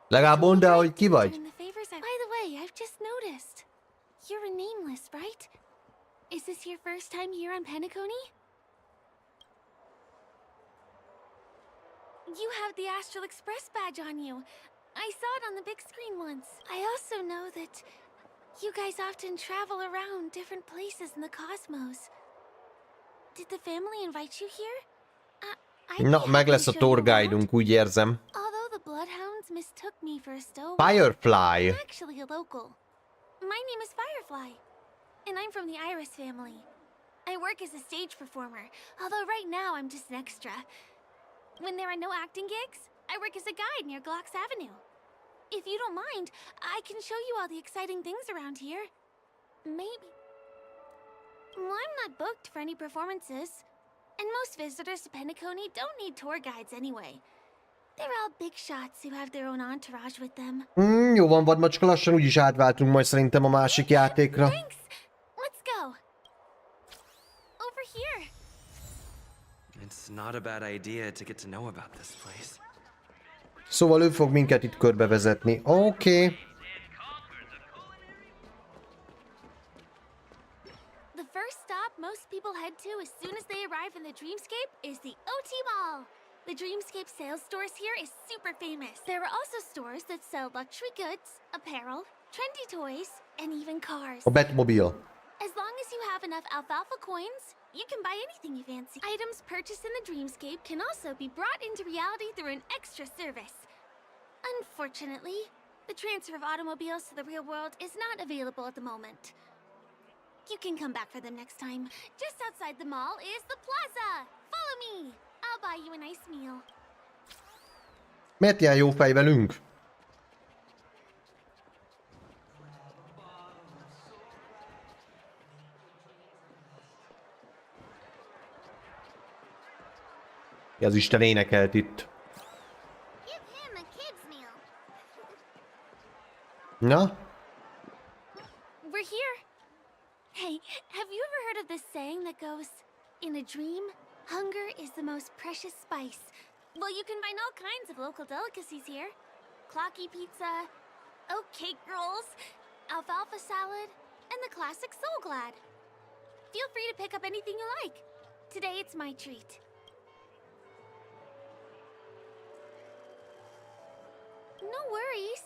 Legalább mondd el, hogy ki vagy. By the way, I've just noticed. You're a nameless, right? Is this your first time here on Penacony? You have the Astral Express badge on you. I saw it on the big screen once. I also know that you guys often travel around different places in the cosmos. Did the family invite you here? Na, meg lesz a tour guide-unk, úgy érzem. Although the Bloodhounds mistook me for a stowaway, Firefly. I'm actually a local. My name is Firefly, and I'm from the Iris family. I work as a stage performer, although right now I'm just an extra. When there are no acting gigs, I work as a guide near Glocks Avenue. If you don't mind, I can show you all the exciting things around here. Maybe. Well, I'm not booked for any performances. And most visitors to Penacony don't need tour guides anyway. They're all big shots who have their own entourage with them. Jó van, vadmacska, lassan úgyis átváltunk majd szerintem a másik játékra. Thanks. Let's go. Over here. It's not a bad idea to get to know about this place. Szóval ő fog minket itt körbevezetni. Oké. The first stop most people head to as soon as they arrive in the Dreamscape is the OT Mall. The Dreamscape sales stores here is super famous. There are also stores that sell luxury goods, apparel, trendy toys, and even cars. A Batmobile. As long as you have enough alfalfa coins, you can buy anything you fancy. Items purchased in the Dreamscape can also be brought into reality through an extra service. Unfortunately, the transfer of automobiles to the real world is not available at the moment. You can come back for them next time. Just outside the mall is the plaza. Follow me. I'll buy you a nice meal. Miért ilyen jó fej velünk? Az Isten énekelt itt. Na? We're here. Hey, have you ever heard of this saying that goes, in a dream, hunger is the most precious spice? Well, you can find all kinds of local delicacies here. Clocky pizza, oat cake rolls, alfalfa salad, and the classic soul glad. Feel free to pick up anything you like. Today it's my treat. No worries.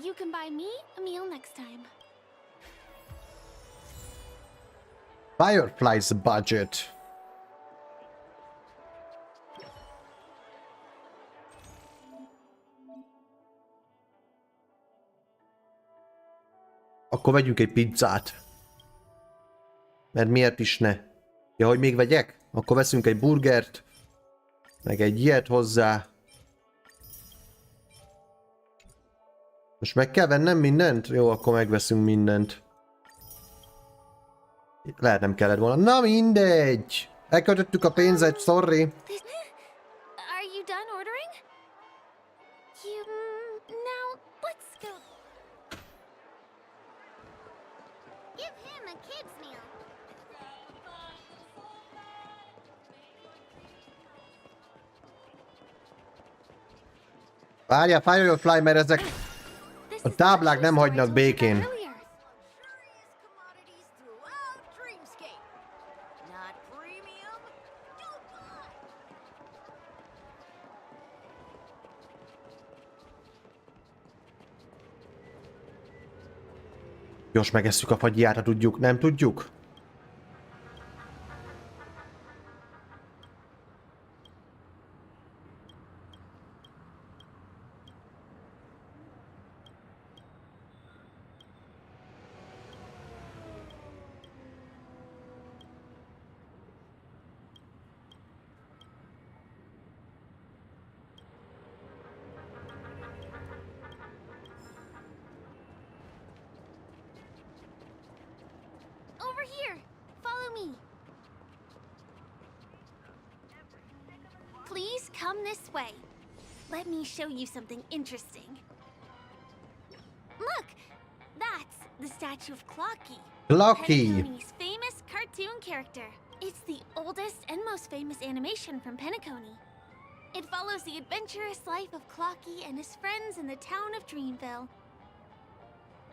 You can buy me a meal next time. Firefly's budget. Akkor vegyünk egy pizzát. Mert miért is ne? Ja, hogy még vegyek? Akkor veszünk egy burgert. Meg egy ilyet hozzá. Most meg kell vennem mindent? Jó, akkor megveszünk mindent. Lehet nem kellett volna. Na mindegy! Elköltöttük a pénzet, sorry. Are you done ordering? Now, let's go. Give him a kid's meal. Várjál, Firefly, mert ezek a táblák nem hagynak békén. Gyors megesszük a fagyját, ha tudjuk. Nem tudjuk? Over here. Follow me. Please come this way. Let me show you something interesting. Look! That's the statue of Clocky. Clocky! Penacony's famous cartoon character. It's the oldest and most famous animation from Penacony. It follows the adventurous life of Clocky and his friends in the town of Dreamville.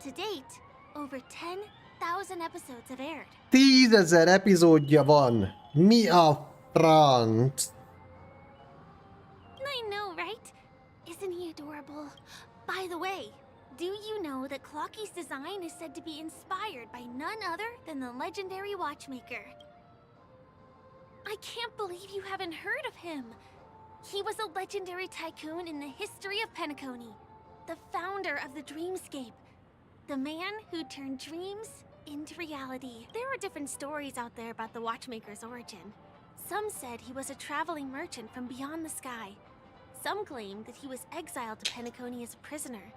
To date, over 10,000 episodes have aired. 10,000 epizódja van. Mi a franc? I know, right? Isn't he adorable? By the way, do you know that Clocky's design is said to be inspired by none other than the legendary watchmaker? I can't believe you haven't heard of him. He was a legendary tycoon in the history of Penacony, the founder of the dreamscape, the man who turned dreams into reality. There are different stories out there about the watchmaker's origin. Some said he was a traveling merchant from beyond the sky. Some claim that he was exiled to Penacony as a prisoner.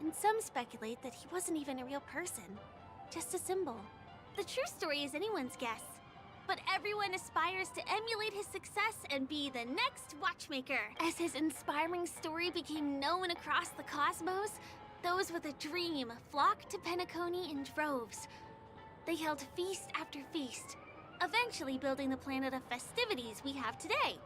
And some speculate that he wasn't even a real person, just a symbol. The true story is anyone's guess. But everyone aspires to emulate his success and be the next watchmaker. As his inspiring story became known across the cosmos, those with a dream flocked to Penacony in droves. They held feast after feast, eventually building the planet of festivities we have today.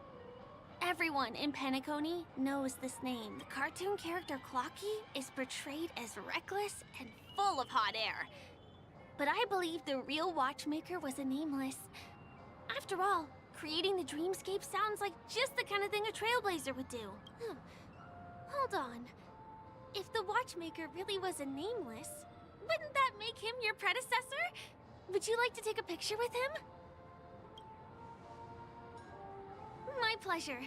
Everyone in Penacony knows this name. The cartoon character Clocky is portrayed as reckless and full of hot air. But I believe the real watchmaker was a nameless. After all, creating the dreamscape sounds like just the kind of thing a trailblazer would do. Hold on. If the watchmaker really was a nameless, wouldn't that make him your predecessor? Would you like to take a picture with him? My pleasure.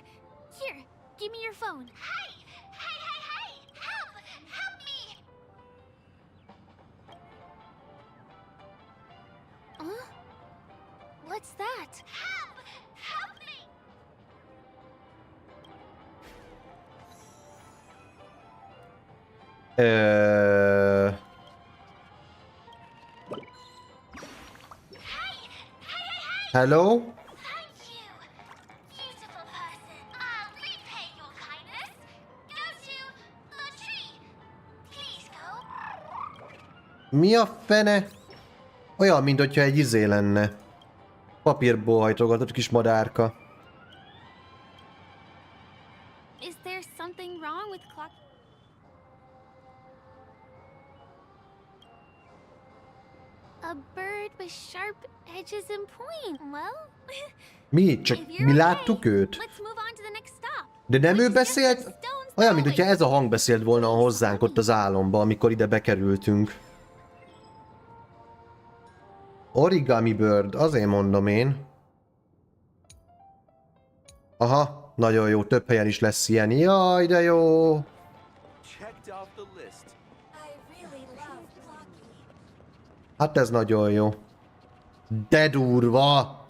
Here, give me your phone. Hey! Help! Help me! Huh? What's that? Help! Help me! Hello? Thank you, beautiful Mi a fene? Olyan, mint hogyha egy izé lenne. Papírból hajtogatott kis madárka. Is there something wrong with clock? A bird with sharp edges and point. Well, Mi? Csak mi láttuk őt? let's move on to the next stop. De nem ő beszélt? Olyan, mint hogyha ez a hang beszélt volna hozzánk ott az álomba, amikor ide bekerültünk. Origami Bird, azért mondom én. Aha, nagyon jó, több helyen is lesz ilyen. Jaj, de jó! Hát ez nagyon jó. De durva!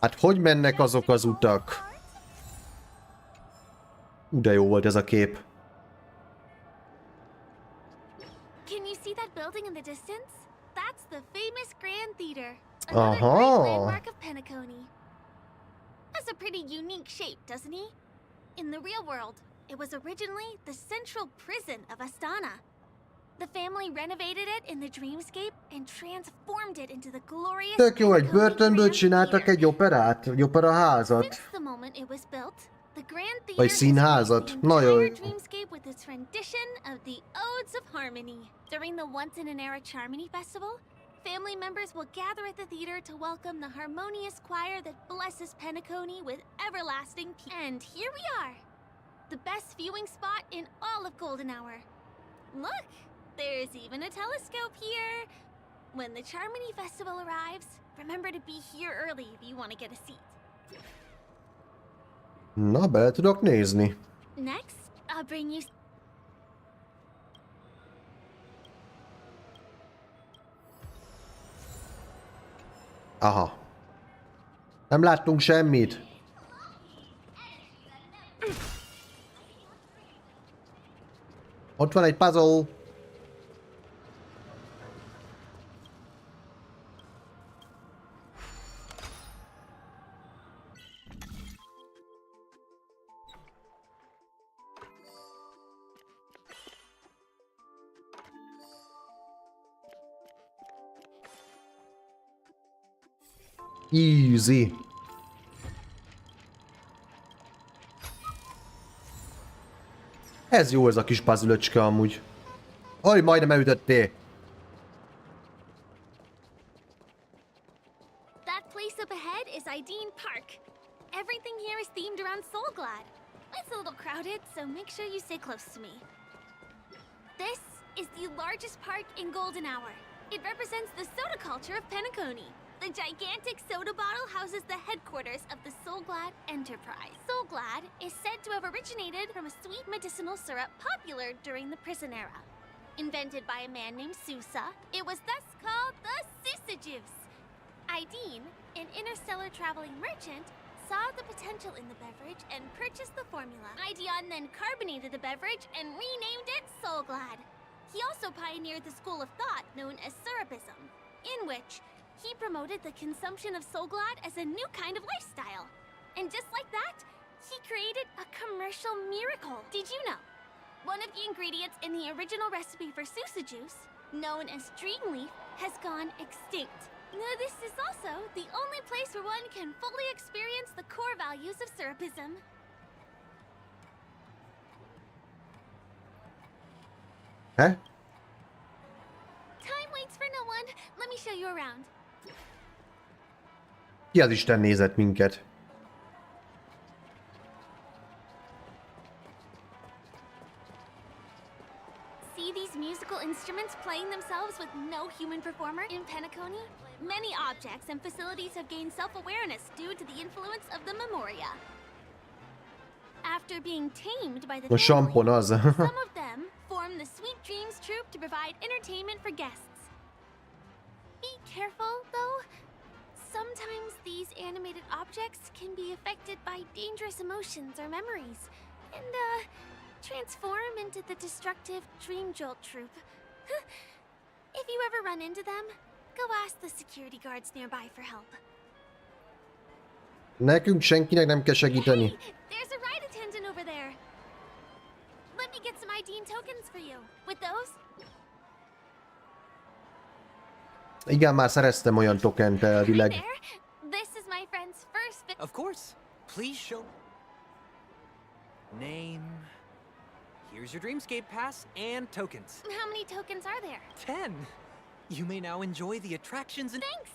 Hát hogy mennek azok az utak? De jó volt ez a kép. Can you see that building in the distance? That's the famous Grand Theater. Another great Aha! landmark of Penacony. Has a pretty unique shape, doesn't he? In the real world, it was originally the central prison of Astana. The family renovated it in the dreamscape and transformed it into the glorious Tök jó, egy Penacony börtönből Grand csináltak Theater. egy operát, egy operaházat. Since the moment it was built, the Grand Theater Vagy has színházat. graced the Nagyon entire jó. dreamscape with its rendition of the Odes of Harmony. During the once-in-an-era Charmony Festival, family members will gather at the theater to welcome the harmonious choir that blesses Penacony with everlasting peace. And here we are, the best viewing spot in all of Golden Hour. Look, there's even a telescope here. When the Charmony Festival arrives, remember to be here early if you want to get a seat. Na, bele tudok nézni. Next, I'll bring you... Aha. Nem láttunk semmit. Ott van egy puzzle. Easy. Ez jó ez a kis puzzle-öcske amúgy. Aj, majdnem elütöttél. That place up ahead is Ideen Park. Everything here is themed around Soulglad. It's a little crowded, so make sure you stay close to me. This is the largest park in Golden Hour. It represents the soda culture of Penacony. The gigantic soda bottle houses the headquarters of the Soulglad Enterprise. Soulglad is said to have originated from a sweet medicinal syrup popular during the prison era. Invented by a man named Sousa, it was thus called the Sousa Juice. Ideen, an interstellar traveling merchant, saw the potential in the beverage and purchased the formula. Ideon then carbonated the beverage and renamed it Soulglad. He also pioneered the school of thought known as Syrupism, in which he promoted the consumption of Soulglad as a new kind of lifestyle. And just like that, he created a commercial miracle. Did you know? One of the ingredients in the original recipe for Sousa juice, known as Dreamleaf, has gone extinct. Now, this is also the only place where one can fully experience the core values of Syrupism. Huh? Time waits for no one. Let me show you around. Ki az Isten nézett minket? See these musical instruments playing themselves with no human performer in Penacony? Many objects and facilities have gained self-awareness due to the influence of the Memoria. After being tamed by the A sampon az. some of them form the Sweet Dreams troupe to provide entertainment for guests. Be careful, though. Sometimes these animated objects can be affected by dangerous emotions or memories, and, transform into the destructive Dream Jolt troupe. If you ever run into them, go ask the security guards nearby for help. Nekünk senkinek nem kell segíteni. Hey, there's a ride attendant over there. Let me get some Ideen tokens for you. With those, Igen, már szereztem olyan tokent elvileg. This is my friend's first. Of course. Please show. Name. Here's your Dreamscape pass and tokens. How many tokens are there? 10. You may now enjoy the attractions and. Thanks.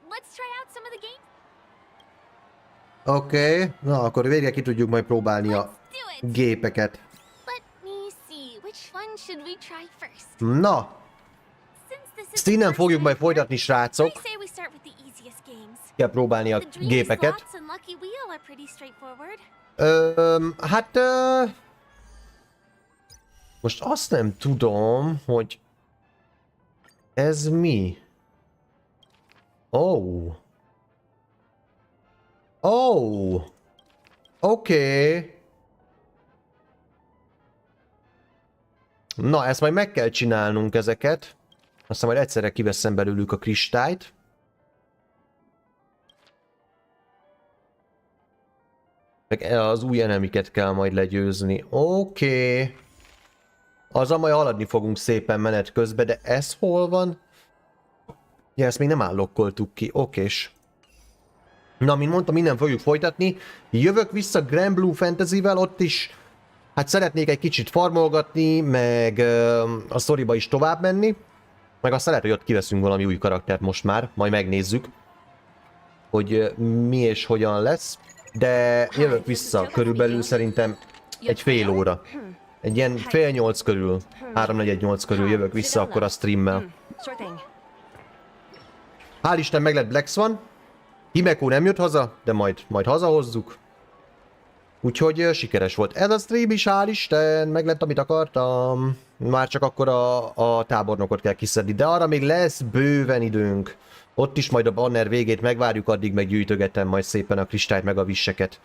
Let's try out some of the games. Oké, na akkor végre ki tudjuk majd próbálni a gépeket. Let me see, which one should we try first? Na, ezt innen fogjuk majd folytatni, srácok. I say we start with the easiest games. Kell próbálni a The dream gépeket. slots and lucky wheel are pretty straightforward. Hát... most azt nem tudom, hogy... ez mi? Oh. Oh. Oké. Na, ezt majd meg kell csinálnunk ezeket. Aztán majd egyszerre kiveszem belőlük a kristályt. Meg az új enemiket kell majd legyőzni. Oké. Azzal majd haladni fogunk szépen menet közben, de ez hol van? Ja, ezt még nem állokkoltuk ki. Okés. Na, mint mondtam, innen fogjuk folytatni. Jövök vissza Grand Blue Fantasy-vel, ott is hát szeretnék egy kicsit farmolgatni, meg a sztoriba is tovább menni. Meg aztán lehet, hogy ott kiveszünk valami új karaktert most már, majd megnézzük, hogy mi és hogyan lesz. De jövök vissza körülbelül szerintem egy fél óra. Egy ilyen fél 8 körül, 3-4-8 körül jövök vissza akkor a streammel. Hál' Isten meg lett Black Swan. Himeko nem jött haza, de majd hazahozzuk. Úgyhogy sikeres volt ez a stream is, hál' Isten, meg lett amit akartam. Már csak akkor a tábornokot kell kiszedni, de arra még lesz bőven időnk. Ott is majd a banner végét megvárjuk, addig meggyűjtögetem majd szépen a kristályt meg a visseket.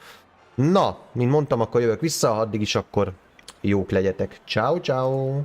Na, mint mondtam, akkor jövök vissza, addig is akkor jók legyetek. Ciao, ciao.